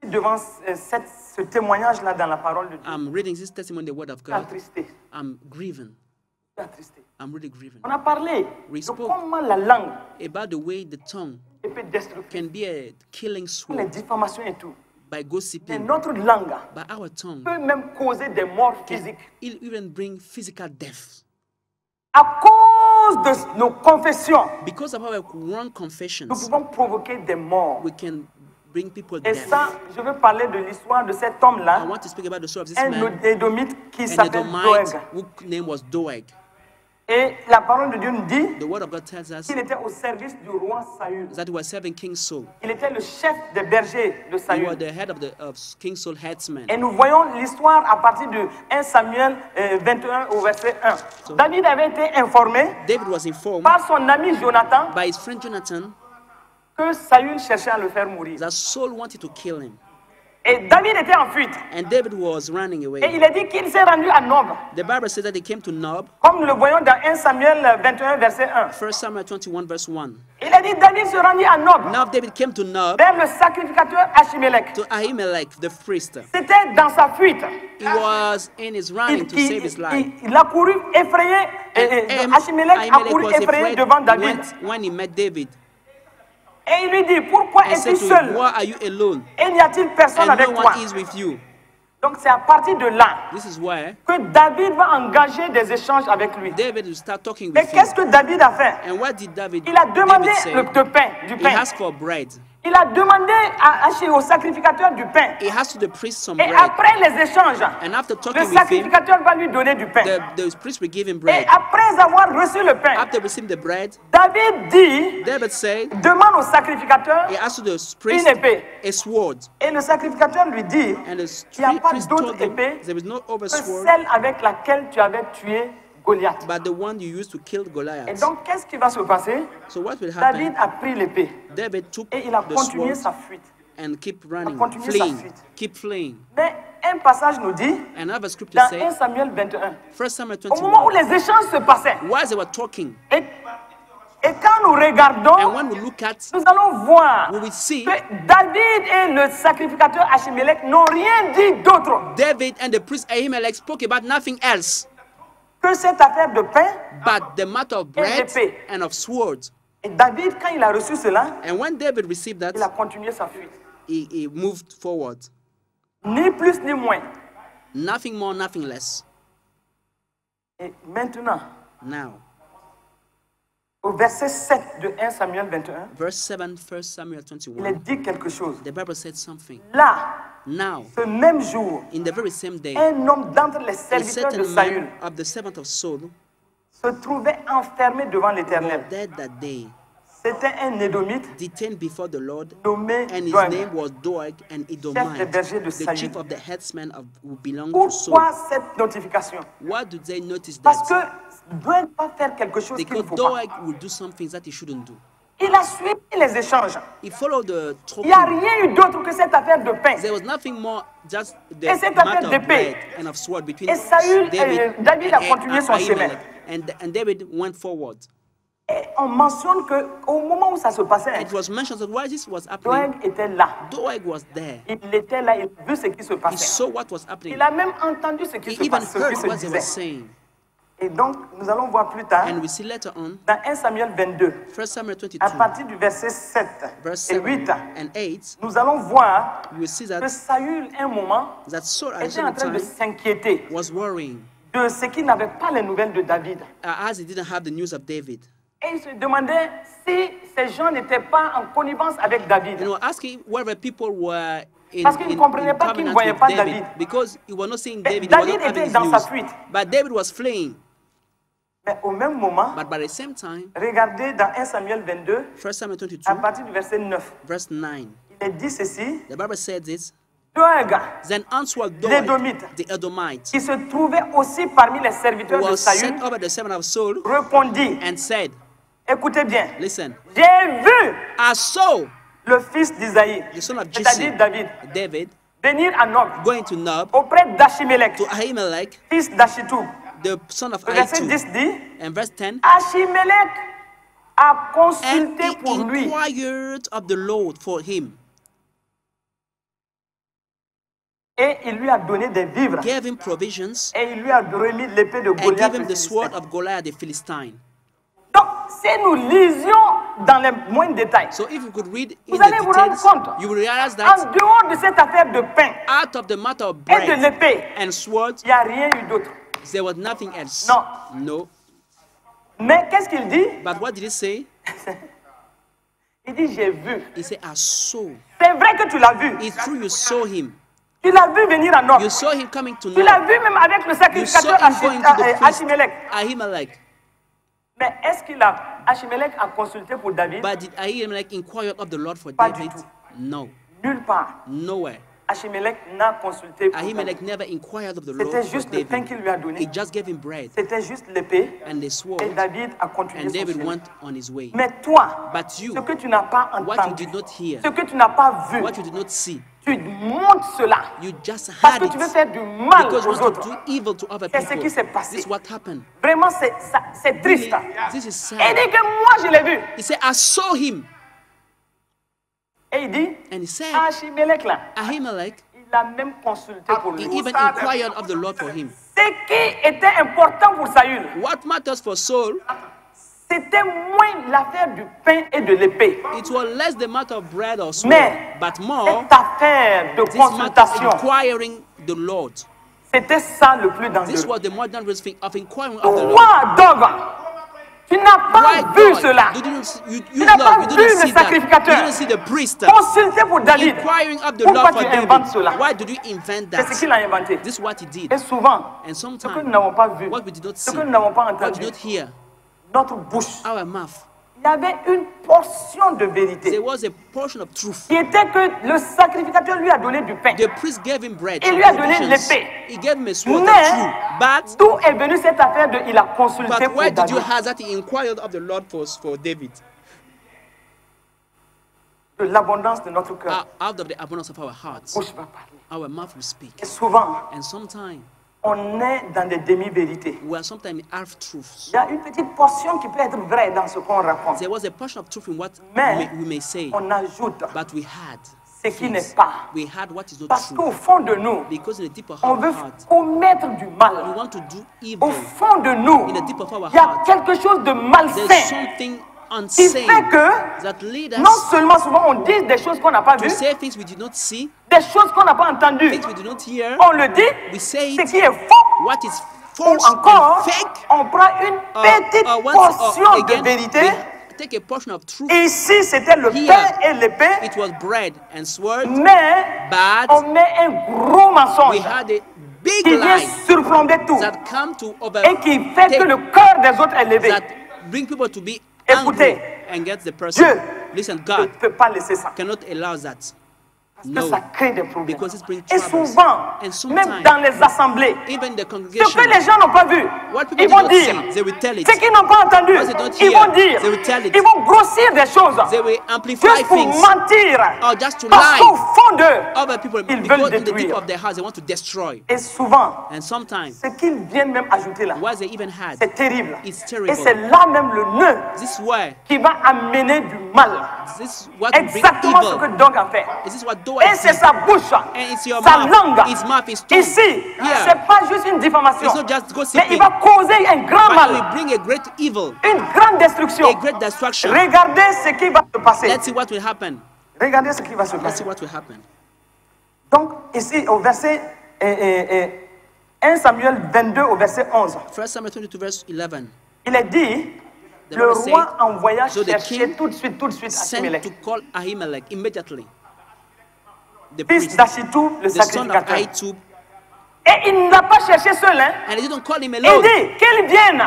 devant ce témoignage-là dans la parole de Dieu, I'm reading this testimony, the word of je suis God, attristé. I'm grieving. Je suis attristé. I'm really grieving On a parlé We de spoke comment la langue about the way the tongue peut destructive, can be a killing les sword diffamations et tout. by Mais gossiping. notre langue But our tongue peut même causer des morts can physiques. even bring physical death. À cause de nos confessions, Because of our wrong nous confessions, pouvons provoquer des morts. we can bring people Et death. ça, je veux parler de l'histoire de cet I homme-là, want to speak about the story of this un man, Édomite qui an s'appelle Edomite, Doeg. whose name was Doeg. Et la parole de Dieu nous dit The word of God tells us qu'il était au service du roi Saül. that he was serving King Saul. Il était le chef des bergers de He was Saül. the head of King Saul headsman. Et nous voyons l'histoire à partir de 1 Samuel 21 au verset 1. David avait été informé David was informed par son ami Jonathan by his friend Jonathan que Saül cherchait à le faire mourir. that Saul wanted to kill him. Et David était en fuite. And David was running Et away. il a dit qu'il s'est rendu à Nob, The Bible says that he came to Nob, comme nous le voyons dans 1 Samuel 21 verset 1. 1 Samuel 21 verse 1. Il a dit David se rendit à Nob, Now David came to Nob, vers le sacrificateur Achimelech. to Ahimelech, the priest. C'était dans sa fuite. He was in his running to save his life. Il a couru effrayé, And Achimelech a Ahimelech couru was effrayé afraid devant David. when he met David. Et il lui dit, pourquoi And es-tu said to him, seul? why are you alone? Et n'y a-t-il personne And avec no toi? one is with you. Donc c'est à partir de là This is why que David va engager des échanges avec lui. David will start talking Mais with qu'est-ce him. que David a fait? And what did David Il a demandé say? du pain. He asked for bread. Il a demandé au sacrificateur du pain. He asked the priest some Et bread. après les échanges, And after le talking with him, sacrificateur va lui donner du pain. the priest will give him Et bread. après avoir reçu le pain, After receiving the bread, David dit, David said, demande au sacrificateur he asked the une priest épée. a sword. Et le sacrificateur lui dit, And the il n'y a pas priest d'autre told him épée there is no other que sword celle avec laquelle tu avais tué Goliath. but the one you used to kill Et Goliath. donc, qu'est-ce qui va se passer? So what will David happen? a pris l'épée David took et il a the continué sword sa fuite. and keep running, continué sa fleeing, fuite. keep fleeing. Mais un passage nous dit, Another scripture dans 1 says, Samuel 21, 1 Samuel au moment où 21, les échanges se passaient, while they were talking, et quand nous and regardons, when we look at, nous allons voir we will see que David et le sacrificateur Achimelech n'ont rien dit d'autre David and the priest Ahimelech spoke about nothing else que cette affaire de pain. but the matter of bread l'épée. and of swords. Et David, quand il a reçu cela, And when David received that, il a continué sa fuite. he moved forward. Ni plus ni moins. Nothing more, nothing less. Et maintenant, Now, au verset 7 de 1 Samuel 21, verse 7, 1 Samuel il est 21, dit quelque chose. the Bible said something. Là, Now, ce même jour, in the very same day, un homme d'entre les a serviteurs de certain Saül man of the servant of Saul se trouvait enfermé devant was l'Éternel. dead that day, C'était un Édomite detained before the Lord, nommé and his Doeg. name was Doeg, and des Edomite, bergers de the Saül. chief of the headsmen of who belonged to Saul. Pourquoi cette notification? What do they notice Parce that? que Doeg va faire quelque chose qu'il ne faut pas. Doeg will do some things that he shouldn't do. Il a suivi les échanges. He followed the talking. Il n'y a rien eu d'autre que cette affaire de pain. There was nothing more, just the Et cette affaire matter de of paix. bread and of sword between Et Saül, David a continué son chemin. And David went forward. Et on mentionne qu'au moment où ça se passait, it was mentioned that while this was happening, Doeg était là. Doeg was there. Il était là, il a vu ce qui se passait. He saw what was happening. Il a même entendu ce qui se passait. He even heard what they were saying. Et donc, nous allons voir plus tard, and we see later on, dans 1 Samuel 22, 1 Samuel 22, à partir du verset 7 verse et 7 8, and 8, nous allons voir we will see that que Saül, un moment, était en train de s'inquiéter de ce qu'il n'avait pas les nouvelles de David. As he didn't have the news of David. Et il se demandait si ces gens n'étaient pas en connivence avec David. And he was asking whether people were parce qu'il ne comprenait pas qu'il ne voyait pas David. Because he was not seeing David. David était dans sa fuite. But David was fleeing. Mais au même moment, but by the same time, regardez dans 1 Samuel 22, 1 Samuel 22, à partir du verset 9. Verse 9. Il est dit ceci. The Bible says this. Then answered Doeg, the Edomite, qui se trouvait aussi parmi les serviteurs de Saül, répondit and said, écoutez bien, listen, j'ai vu I saw le fils d'Isaïe, c'est-à-dire David, venir à Nob, going to Nob, auprès d'Achimelech, to Ahimelech, fils d'Achitoub. The son of verset 10 dit, and verse 10, Achimelech a consulté pour lui. Inquired of the Lord for him. Et il lui a donné des vivres. Gave him provisions. Et il lui a remis l'épée de Goliath. And gave him the sword of Goliath the Philistine. Donc, si nous lisions dans les moindres détails, so if you could read in vous allez vous rendre compte, you will realize that en dehors de cette affaire de pain out of the matter of bread et de l'épée, and sword, il n'y a rien eu d'autre. There was nothing else. Non. No. Mais qu'est-ce qu'il dit? But what did he say? Il dit j'ai vu. He said I saw. C'est vrai que tu l'as vu. It's true you saw him. Tu l'as vu venir à Nob. You saw him coming to Nob. Tu l'as vu même avec le sacrificateur Achimelech. Mais est-ce qu'il a Achimelech a consulté pour David? But did Ahimelech inquire of the Lord for Pas David? Du tout. No. Nulle part. Nowhere. Achimelech n'a consulté pour Ahimelech never inquired of the Lord. C'était juste le pain qu'il lui a donné. He just gave him bread. C'était juste l'épée. And the sword. Et David a continué and son David chemin. went on his way. Mais toi, but you, ce que tu n'as pas entendu, what you did not hear, ce que tu n'as pas vu, what you did not see, tu montes cela. You just parce had que it. Tu veux faire du mal Because aux autres. Do evil to other c'est ce qui s'est passé. This is what happened. Vraiment, c'est triste. This is sad. Et il dit que moi, je l'ai vu. He said, I saw him. Et il dit, and he said, Achimelech là, Ahimelech, il a même consulté pour lui. He even inquired of the Lord for him. Ce qui était important pour Saül, what matters for Saul, c'était moins l'affaire du pain et de l'épée. It was less the matter of bread or sword, mais but more cette affaire de consultation, inquiring the Lord. C'était ça le plus dangereux. This was the more dangerous thing of inquiring of the Lord. Toi, Dog, tu n'as pas vu cela. Tu n'as pas vu le sacrificateur. Consulter pour David. Pourquoi tu inventes cela? C'est ce qu'il a inventé. This is what he did. Et souvent, and ce que nous n'avons pas vu, ce que nous n'avons pas entendu, notre bouche, our mouth, il y avait une portion de vérité. There was a portion of truth. Qui était que le sacrificateur lui a donné du pain. The priest gave him bread. Il lui a donné l'épée. He gave him a sword. Mais d'où est venue cette affaire de il a consulté pour David? But why did you have that he inquired of the Lord for David? De l'abondance de notre cœur. Out of the abundance of our hearts. Bouche va parler. Our mouth will speak. Et souvent. And sometimes. On est dans des demi-vérités. We are sometimes half truths. Il y a une petite portion qui peut être vraie dans ce qu'on raconte. There was a portion of truth in what we may say. On ajoute. But we had ce qui n'est pas. We had what is not Parce true. qu'au fond de nous, because in the deep of on our veut heart, commettre du mal. We want to do evil. Au fond de nous, in the deep of our il y a heart, quelque chose de malsain. There's something qui fait que non seulement souvent on dit des choses qu'on n'a pas vues, des choses qu'on n'a pas entendues, on le dit, ce qui est faux, ou encore on prend une petite portion de vérité. Take a portion of truth. Ici c'était le pain et l'épée, it was bread and sword, mais on met un gros mensonge we had a big qui vient surplomber tout that come to et qui fait que le cœur des autres est levé. That bring people to be Écoutez, and get the person. Dieu Listen, God ne peut pas laisser ça. Cannot allow that. Parce que ça crée des problèmes. Et souvent, même dans les assemblées, ce que les gens n'ont pas vu, ils vont dire. Ce qu'ils n'ont pas entendu, ils vont dire. Ils vont grossir des choses juste pour mentir. Parce qu'au fond d'eux, ils veulent détruire. Et souvent, ce qu'ils viennent même ajouter là, c'est terrible. Et c'est là même le nœud qui va amener du mal. Exactement ce que Dog a fait. Et c'est sa bouche, sa langue. Ici, ce n'est pas juste une diffamation, mais il va causer un grand mal, une grande destruction. Regardez ce qui va se passer. Regardez ce qui va se passer. Donc, ici, au verset 1 Samuel 22, au verset 11, il est dit, le roi envoya chercher tout de suite Ahimelech, fils d'Achitoub, le sacrificateur. Et il ne l'a pas cherché seul. Il dit qu'il vienne.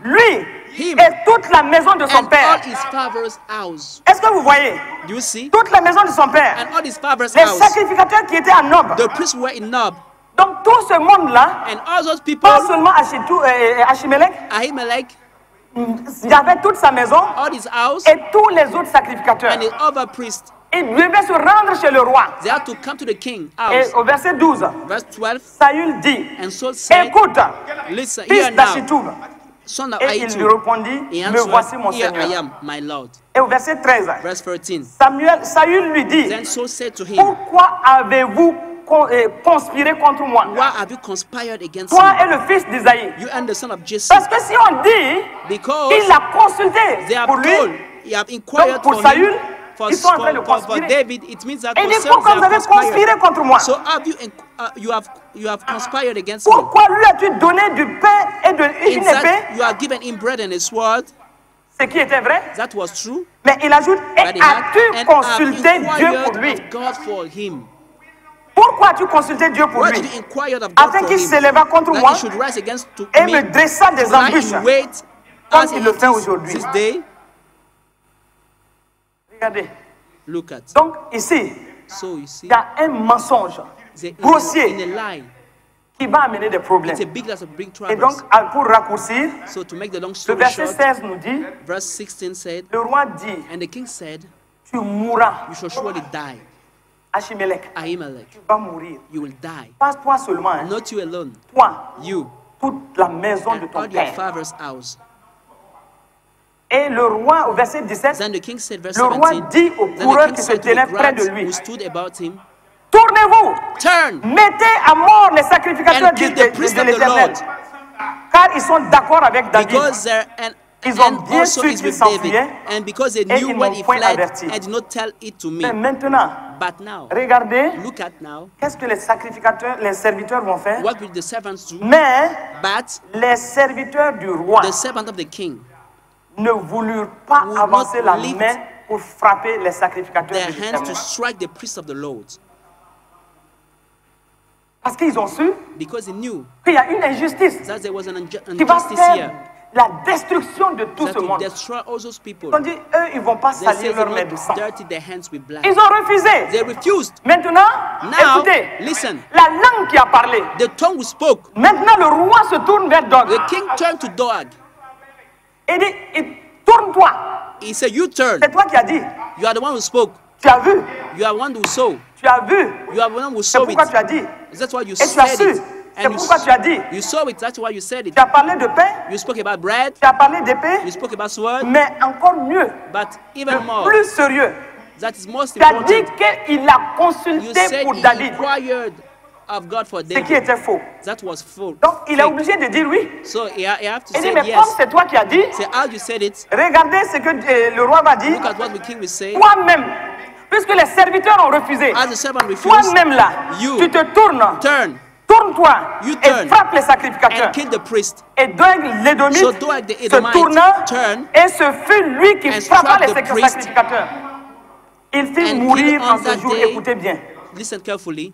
Lui et toute la maison de son père. Est-ce que vous voyez? Toute la maison de son père. Les sacrificateurs qui étaient à Nob. Donc tout ce monde-là, pas seulement Ahimelech, il y avait toute sa maison et tous les autres sacrificateurs. Ils devaient se rendre chez le roi. Et au verset 12, Saül dit, écoute, fils d'Achitoub. Et il lui répondit, me voici mon Seigneur. Et au verset 13, Saül lui dit, pourquoi avez-vous conspiré contre moi? Toi et le fils d'Isaïe. Parce que si on dit qu'il a consulté pour lui, donc pour Saül, ils sont en train de conspirer. David, it means that et il dit, pourquoi vous avez conspiré contre moi? So you have conspired against me. Pourquoi lui as-tu donné du pain et une épée? You have given him bread and a sword. Ce qui était vrai. That was true. Mais il ajoute, et as-tu consulté Dieu pour lui? Pourquoi as-tu consulté Dieu pour lui? Afin qu'il s'éleva contre moi et me dressa des embûches, comme il le fait aujourd'hui. Regardez. Donc ici, il y a un mensonge grossier qui va amener des problèmes. Et donc, pour raccourcir, le verset 16 nous dit, le roi dit, tu mourras. Ahimelech, tu vas mourir. Pas toi seulement, hein. Toi, toute la maison de ton père. Et le roi, au verset 17, le roi dit aux coureurs qui se tenaient près de lui, tournez-vous, mettez à mort les sacrificateurs de l'Éternel, car ils sont d'accord avec David. Ils ont bien su qu'il s'enfuyait et ils n'ont point averti. Mais maintenant, regardez, qu'est-ce que les sacrificateurs, les serviteurs vont faire? Mais les serviteurs du roi ne voulurent pas avancer la main pour frapper les sacrificateurs de l'Éternel. Parce qu'ils ont su qu'il y a une injustice qui va faire la destruction de tout ce monde. Ils ont dit, eux, ils ne vont pas salir leurs mains de sang. Ils ont refusé. Maintenant, écoutez, la langue qui a parlé. Maintenant, le roi se tourne vers Dog. Il dit, tourne-toi. C'est toi qui as dit. You are the one who spoke. Tu as vu. You are the one who saw. Tu as vu. You are the one who saw it. C'est pourquoi tu as dit. That's why you said it. Et tu as su. C'est pourquoi tu as dit. You saw it. That's why you said it. Tu as parlé de pain. You spoke about bread. Tu as parlé d'épée. You spoke about sword. Mais encore mieux. But even more. Plus sérieux. That is most important. Tu as dit qu'il a consulté pour David. Of God for David. Ce qui était faux. That was faux. Donc il est obligé de dire oui. So he have to say yes. Mais comme c'est toi qui as dit, how you said it. Regardez ce que le roi va dire. Look at what the king will say. Toi-même, puisque les serviteurs ont refusé, toi-même là, tu te tournes. Tourne-toi et frappe les sacrificateurs. Et Doeg l'Édomite se tourna et ce fut lui qui frappa les sacrificateurs. Il fit mourir en ce jour, écoutez bien. Listen carefully.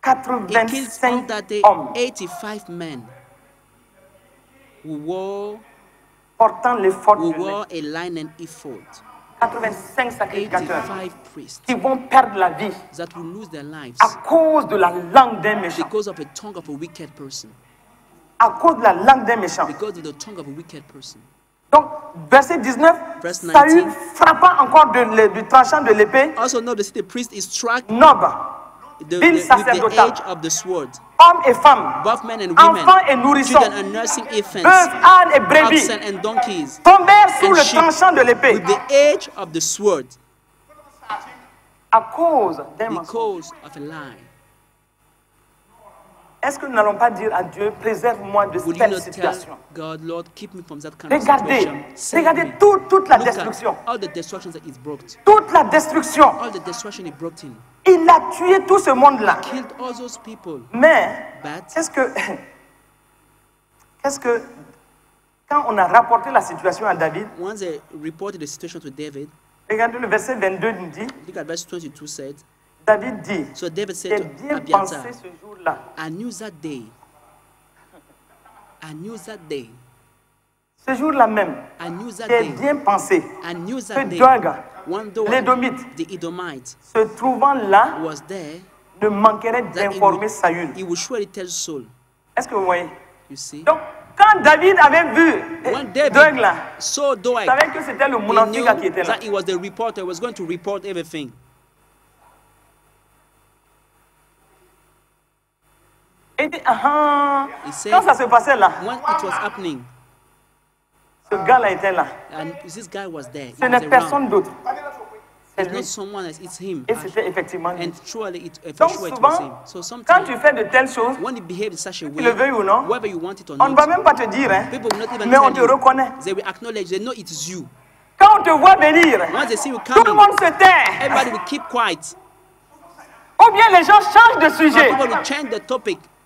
85 hommes 85 men who wore portant l'effort a linen ephod. 85 sacrificateurs qui vont perdre la vie à cause de la langue d'un méchant. À cause de la langue d'un méchant. Donc, verset 19, Saül frappa encore du tranchant de l'épée Nob, ville sacerdotale, hommes et femmes, enfants et nourrissons, bœufs, ânes et brebis, tombèrent sous le tranchant de l'épée à cause d'un mensonge. Est-ce que nous n'allons pas dire à Dieu, préserve-moi de cette situation? Regardez toute la destruction. Toute la destruction. Il a tué tout ce monde-là. Mais, qu'est-ce que, quand on a rapporté la situation à David, regardez le verset 22 nous dit, David dit, j'ai bien pensé ce jour-là. I knew that day. Ce jour-là même, j'ai bien pensé que Doeg, l'Édomite, se trouvant là, ne manquerait d'informer Saül. Est-ce que vous voyez? Donc, quand David avait vu Doeg là, il savait que c'était le monantique qui était là. He was the reporter, was going to report everything. Et dit, quand ça se passait là, ce gars-là était là. Ce n'est personne d'autre. C'est lui. Et c'était effectivement lui. Donc souvent, quand tu fais de telles choses, tu le veuilles ou non, on ne va même pas te dire, hein, mais on te reconnaît. Quand on te voit venir, tout le monde se tait. Ou bien les gens changent de sujet.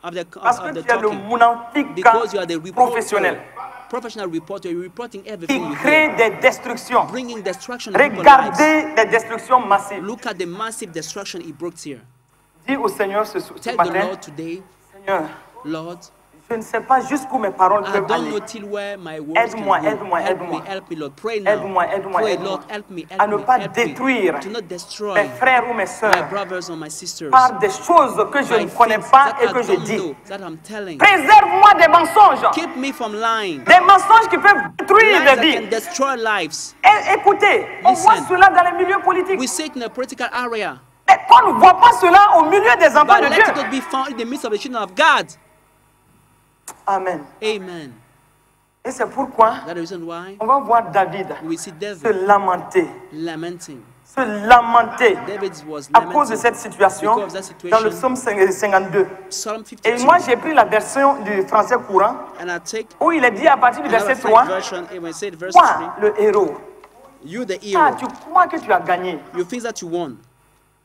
Parce que tu es le monantique professionnel. Professional reporter, you're reporting everything you crée des destructions. Regardez les destructions massives. Look at the massive destruction he brought here. Dis au Seigneur ce matin, the Lord today, Seigneur, Lord, je ne sais pas jusqu'où mes paroles peuvent aller. Aide-moi, aide-moi, aide-moi. Aide-moi, aide-moi, Lord, help me, à ne pas détruire mes frères ou mes sœurs par des choses que je ne connais pas et que je dis. Préserve-moi des mensonges. Keep me from lying. Des mensonges qui peuvent détruire des vies. Et écoutez, on voit cela dans les milieux politiques. We see it in a political area. Mais qu'on ne voit pas cela au milieu des enfants de Dieu. Let it be found in the midst of the children of God. Amen. Amen. Et c'est pourquoi on va voir David se lamenter. Se lamenter à cause de cette situation dans le psaume 52. Et moi j'ai pris la version du français courant où il est dit à partir du verset 3, toi le héros, tu crois que tu as gagné.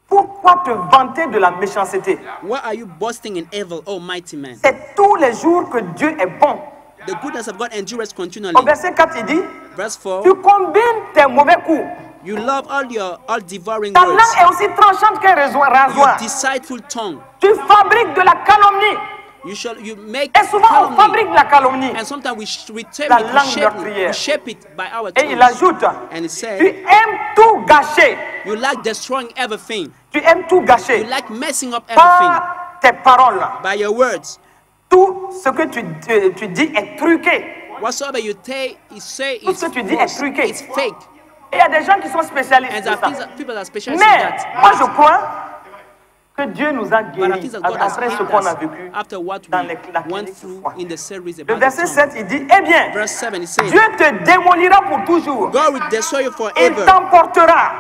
Pourquoi te vanter de la méchanceté? Why are you boasting in evil, oh mighty man? C'est tous les jours que Dieu est bon. The goodness of God endures continually. Au verset 4, il dit, verse 4, tu combines tes mauvais coups. You love all devouring Ta words. langue est aussi tranchante qu'un rasoir. Your deceitful tongue. Tu fabriques de la calomnie. You make Et souvent on fabrique de la calomnie. And sometimes we shape it by our tongue. Et il ajoute, and it says, tu aimes tout gâcher. You like destroying everything. Tu aimes tout gâcher. You like messing up everything. Par tes paroles. By your words. Tout ce que tu dis est truqué. Whatsoever you say tout ce que tu dis est truqué. It's fake. Et il y a des gens qui sont spécialistes and de ça. People are specialists Mais in that. moi je crois que Dieu nous a guéris après ce qu'on a vécu dans la clinique de foi. Le verset 7, il dit, eh bien, Dieu te démolira pour toujours. God will destroy you forever. Il t'emportera.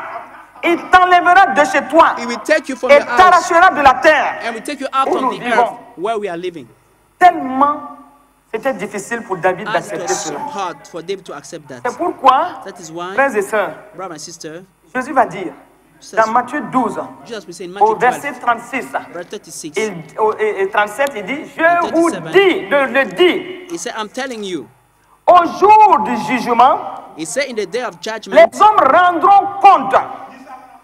Il t'enlèvera de chez toi. He will take you from et your house. t'arrachera de la terre. And will take you out from the earth where we are living. Tellement c'était difficile pour David d'accepter cela. C'est pourquoi, frères et sœurs, Jésus va dire, dans Matthieu 12, au verset 36 et 37, il dit, je vous dis, le dis, I'm telling you, au jour du jugement, in the day of judgment, les hommes rendront compte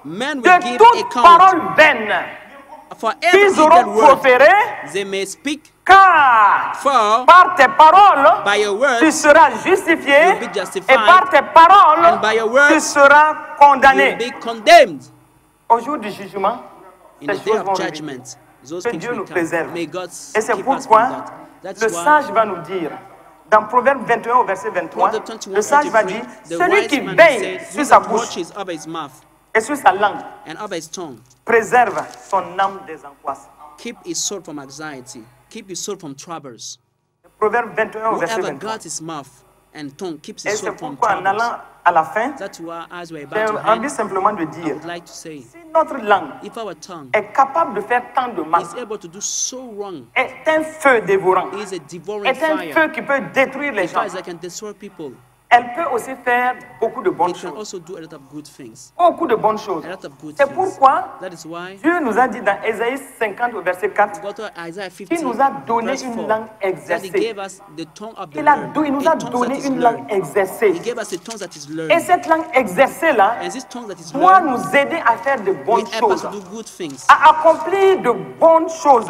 men will de toute parole vaine qu'ils auront proféré, they may speak, car par tes paroles, tu seras justifié, et par tes paroles, tu seras condamné. Au jour du jugement, ces choses vont arriver. Que Dieu nous préserve. Et c'est pourquoi le sage va nous dire, dans Proverbe 21 au verset 23, le sage va dire, celui qui veille sur sa bouche et sur sa langue préserve son âme des angoisses. Keep his soul from anxiety. Keep his soul from troubles. Proverbe 21 au verset 23. Guards his mouth and tongue keeps his soul from troubles. En allant à la fin, j'ai envie simplement de dire, si notre langue est capable de faire tant de mal, est un feu dévorant, est un feu qui peut détruire les gens, elle peut aussi faire beaucoup de bonnes choses. Beaucoup de bonnes choses. C'est pourquoi Dieu nous a dit dans Ésaïe 50 au verset 4 qu'il nous a donné une langue exercée. Il nous a donné une langue exercée. Et cette langue exercée-là doit nous aider à faire de bonnes choses, à accomplir de bonnes choses,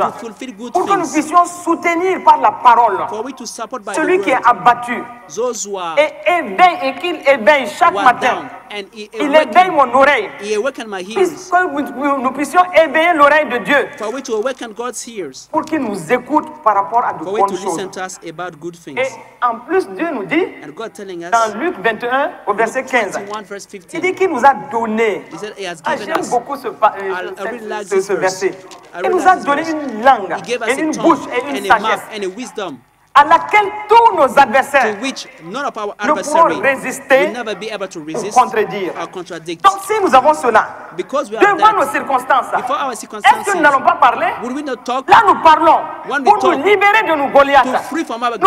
pour que nous puissions soutenir par la parole celui qui est abattu. Et éveille et qu'il éveille chaque matin. Il éveille mon oreille. Puisque nous puissions éveiller l'oreille de Dieu. Pour qu'il nous écoute par rapport à de bonnes choses. Et en plus, Dieu nous dit, dans Luc 21, au verset 15, il dit qu'il nous a donné. J'aime beaucoup ce verset. Il nous a donné une langue, et une bouche, et une sagesse, à laquelle tous nos adversaires ne pourront résister ou contredire. Donc si nous avons cela, devant nos circonstances, est-ce que nous n'allons pas parler? Là nous parlons pour nous libérer de nos Goliaths. Nous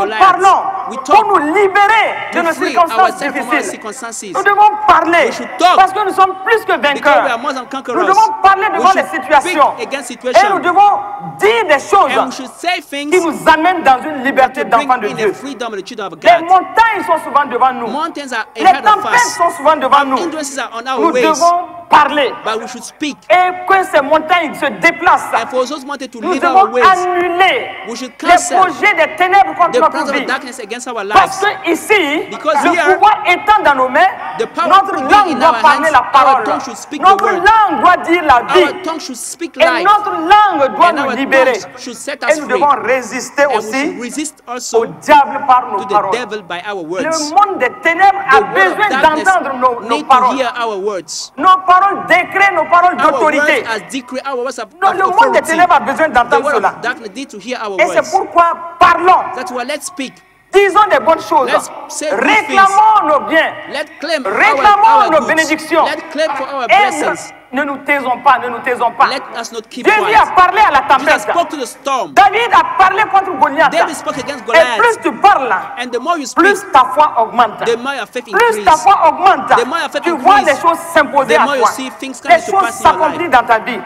parlons pour nous libérer de nos circonstances difficiles. Nous devons parler parce que nous sommes plus que vainqueurs. Nous devons parler devant les situations. Et nous devons dire des choses qui nous amènent dans une liberté d'enfants de Dieu. Les montagnes sont souvent devant nous. Les tempêtes sont souvent devant nous. Nous devons parler. Et que ces montagnes se déplacent. Nous devons annuler les projets des ténèbres contre notre vie. Parce que ici, le pouvoir étant dans nos mains, notre langue doit parler la parole. Notre langue doit dire la vie. Et notre langue doit nous libérer. Et nous devons résister aussi au diable par nos paroles. Le monde des ténèbres a besoin d'entendre nos paroles. Nos paroles décrets, nos paroles d'autorité. Le monde des ténèbres a besoin d'entendre cela. Et c'est pourquoi parlons. Disons des bonnes choses. Réclamons nos biens. Réclamons nos bénédictions. Et ne nous taisons pas, ne nous taisons pas. Jésus a parlé à la tempête. David a parlé contre Goliath. Et plus tu parles, plus ta foi augmente. Plus ta foi augmente, tu vois les choses s'imposer à toi. Les choses s'accomplir dans ta vie.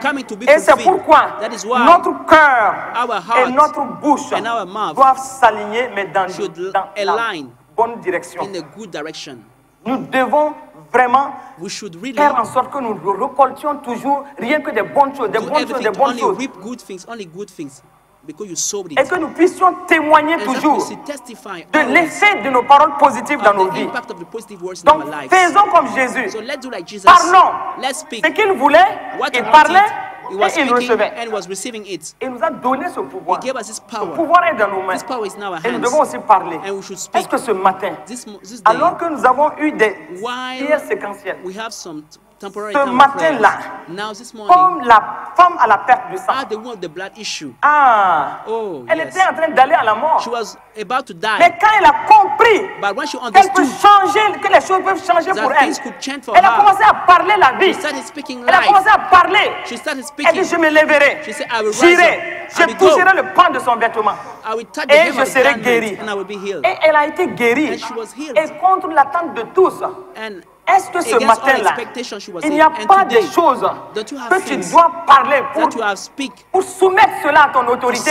Et c'est pourquoi notre cœur et notre bouche doivent s'aligner, mais dans la bonne direction. Nous devons vraiment faire en sorte que nous récoltions toujours rien que des bonnes choses, des bonnes choses, des bonnes choses. Et que nous puissions témoigner toujours de l'effet de nos paroles positives dans nos vies. Donc faisons comme Jésus. Parlons. Ce qu'il voulait, il parlait. Et il recevait. Il nous a donné ce pouvoir. Ce pouvoir est dans nos mains. Et nous devons aussi parler. Est-ce que ce matin, alors que nous avons eu des prières séquentielles, ce matin-là, comme la femme à la perte du sang, elle était en train d'aller à la mort. Mais quand elle a compris qu'elle peut changer, que les choses peuvent changer pour elle, elle a commencé à parler la vie. Elle a commencé à parler. Elle dit, je me lèverai, j'irai, je toucherai le pan de son vêtement et je serai guérie. Et elle a été guérie. Et contre l'attente de tous, est-ce que ce matin-là, il n'y a pas des choses que tu dois parler pour soumettre cela à ton autorité?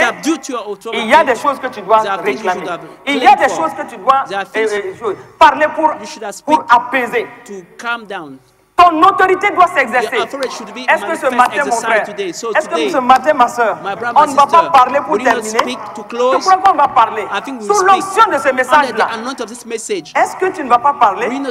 Il y a des choses que tu dois réclamer. Il y a des choses que tu dois parler pour apaiser. Ton autorité doit s'exercer. Est-ce que ce matin, mon frère, est-ce que ce matin, ma soeur, on ne va pas parler pour terminer? Je crois qu'on va parler sous l'onction de ce message-là. Est-ce que tu ne vas pas parler? Tu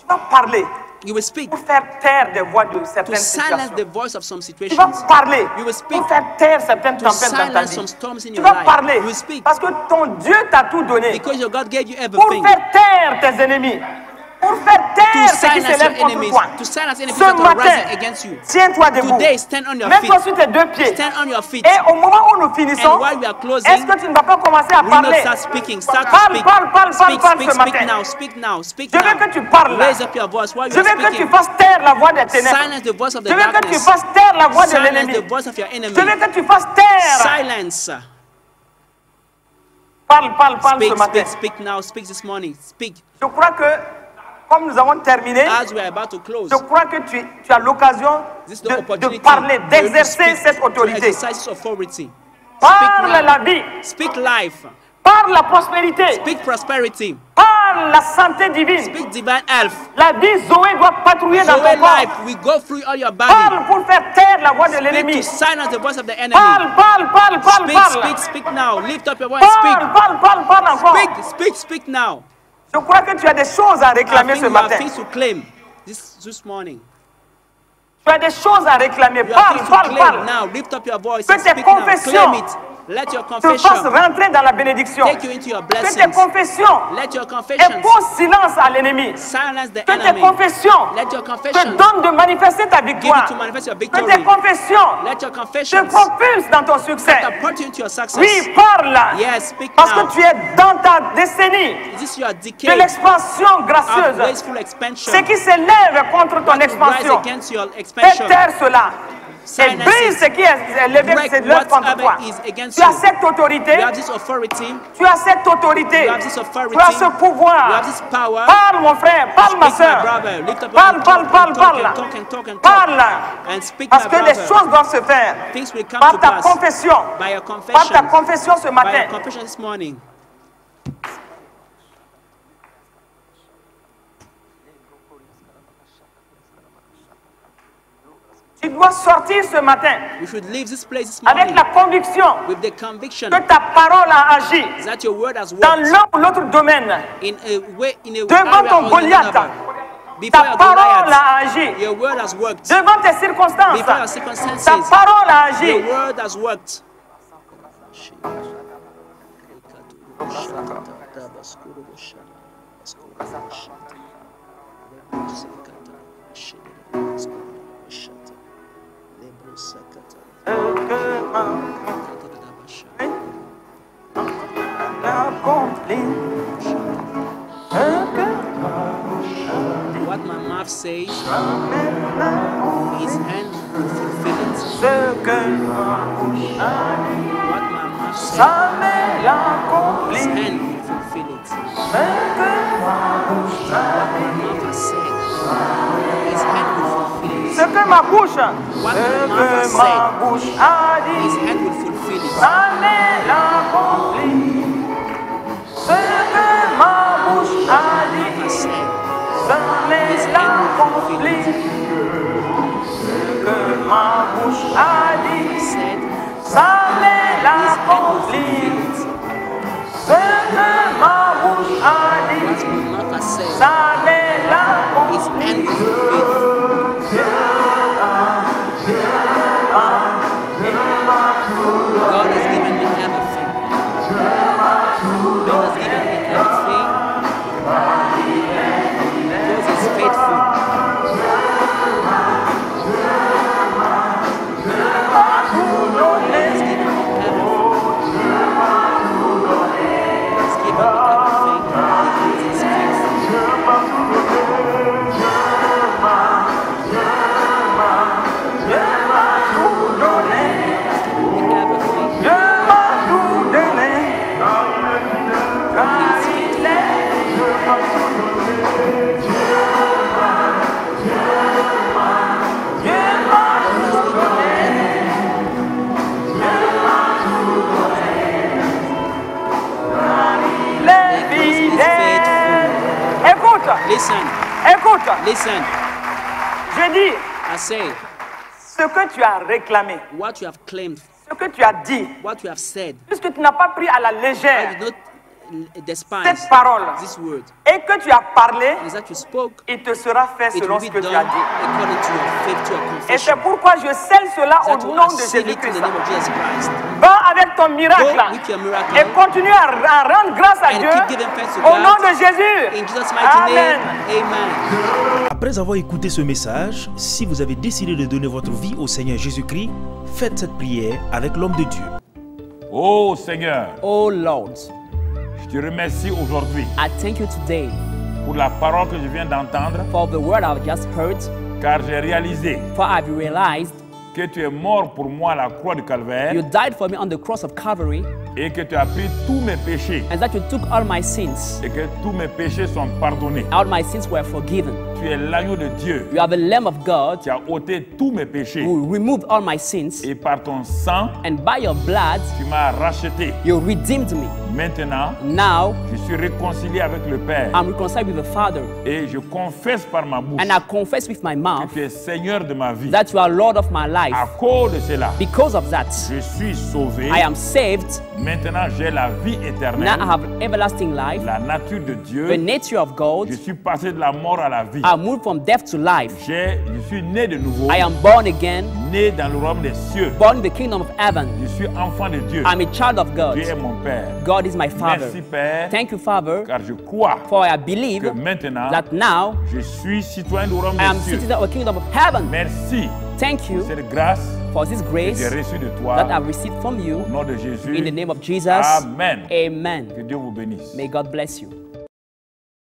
vas parler. You will speak pour faire taire des voix de certaines silence the voice of some situations. Tu vas parler you will speak pour faire taire certaines tempêtes dans ta vie. Tu vas parler you will speak parce que ton Dieu t'a tout donné because your God gave you everything. Pour faire taire tes ennemis. Pour faire taire ceux qui s'élèvent contre toi. Ce matin, tiens-toi debout. Mets-toi sur tes deux pieds. Et au moment où nous finissons, est-ce que tu ne vas pas commencer à parler? Parle ce matin. Je veux que tu parles. Je veux que tu fasses taire la voix des ténèbres. Je veux que tu fasses taire la voix de l'ennemi. Je veux que tu fasses taire. Parle ce matin. Speak this morning. Speak. Je crois que comme nous avons terminé, je crois que tu as l'occasion de parler, d'exercer cette autorité. Parle la vie. Speak life. Parle la prospérité. Speak prosperity. Parle la santé divine. Speak divine health. La vie Zoé doit patrouiller dans ton corps. We go through all your body. Parle pour faire taire la voix de l'ennemi. Silence the voice of the enemy. Parle. Speak now. Lift up your voice. Parle encore. Speak now. Je crois que tu as des choses à réclamer ce matin. To claim this morning. Tu as des choses à réclamer. Parle. Now, lift up your voice. Que tes confessions let your te fassent rentrer dans la bénédiction. Take you into your blessings. Que tes confessions imposent silence à l'ennemi. Que tes confessions te donnent de manifester ta victoire. Que tes confessions te propulsent dans ton succès. Oui, parle. Parce que tu es dans ta décennie de l'expansion gracieuse. Ce qui s'élève contre ton expansion. Fais taire cela. Et brise ce qui est élevé contre toi. Tu as cette autorité. Tu as cette autorité. Tu as ce pouvoir. Parle mon frère, parle ma soeur. Parle. Parle. Parce que les choses doivent se faire par ta confession. Par ta confession ce matin. Tu dois sortir ce matin avec la conviction que ta parole a agi dans l'un ou l'autre domaine. Devant ton Goliath, ta parole a agi. Devant tes circonstances, ta parole a agi. What my mouth says, his hand will fulfill it. What my mouth says, his hand will fulfill it. What my mouth has said, his hand will fulfill it. Ce que ma bouche a dit, his hand will fulfill it. Ce que ma bouche a dit, ça l'accomplit. Ce que ma bouche a dit, ça l'accomplit. Ce que ma bouche a dit, ça l'accomplit. God has given me everything. God has given me everything. God is faithful. God has given me everything. He's given me everything because He's faithful. Écoute. Listen. Écoute. Listen. Je dis, I say, ce que tu as réclamé, what you have claimed, ce que tu as dit, what you have said, puisque tu n'as pas pris à la légère cette parole, this word, et que tu as parlé, that you spoke, il te sera fait selon ce que tu as dit. According to your faith, to your confession. Et c'est pourquoi je scelle cela au nom de Jésus-Christ. Va avec ton miracle et continue à rendre grâce à Dieu au nom de Jésus. In Jesus' mighty name, amen. Après avoir écouté ce message, si vous avez décidé de donner votre vie au Seigneur Jésus-Christ, faites cette prière avec l'homme de Dieu. Oh Seigneur, oh Lord, je te remercie aujourd'hui I thank you today pour la parole que je viens d'entendre, for the word I've just heard, car j'ai réalisé for I've realized que tu es mort pour moi à la croix du Calvaire, you died for me on the cross of Calvary, et que tu as pris tous mes péchés, and that you took all my sins, et que tous mes péchés sont pardonnés. all my sins were forgiven. Tu es l'agneau de Dieu You are the Lamb of God qui a ôté tous mes péchés, who removed all my sins, et par ton sang, and by your blood tu m'as racheté. you redeemed me. Maintenant, Now je suis réconcilié avec le Père, I'm reconciled with the Father, et je confesse par ma bouche and I confess with my mouth que tu es Seigneur de ma vie. that you are Lord of my life. À cause de cela, Because of that, je suis sauvé. I am saved. Maintenant, j'ai la vie Now I éternelle, have everlasting life, la nature de the Dieu. nature of God. Je suis passé de la mort à la vie. I moved from death to life. Je suis né de nouveau, I am born again, né dans le royaume des cieux. born in the kingdom of heaven. Je suis enfant de Dieu. I'm a child of God. Dieu est mon Père. God is my Father. Merci Père, Thank you, Father, car je crois for I believe que maintenant, that now je suis citoyen du royaume I am des cieux. citizen of the kingdom of heaven. Merci Thank you pour cette grâce for this que grace j'ai reçue de toi. that I've received from you. Au nom de Jésus. In the name of Jesus. Amen. Amen. Que Dieu vous bénisse. May God bless you.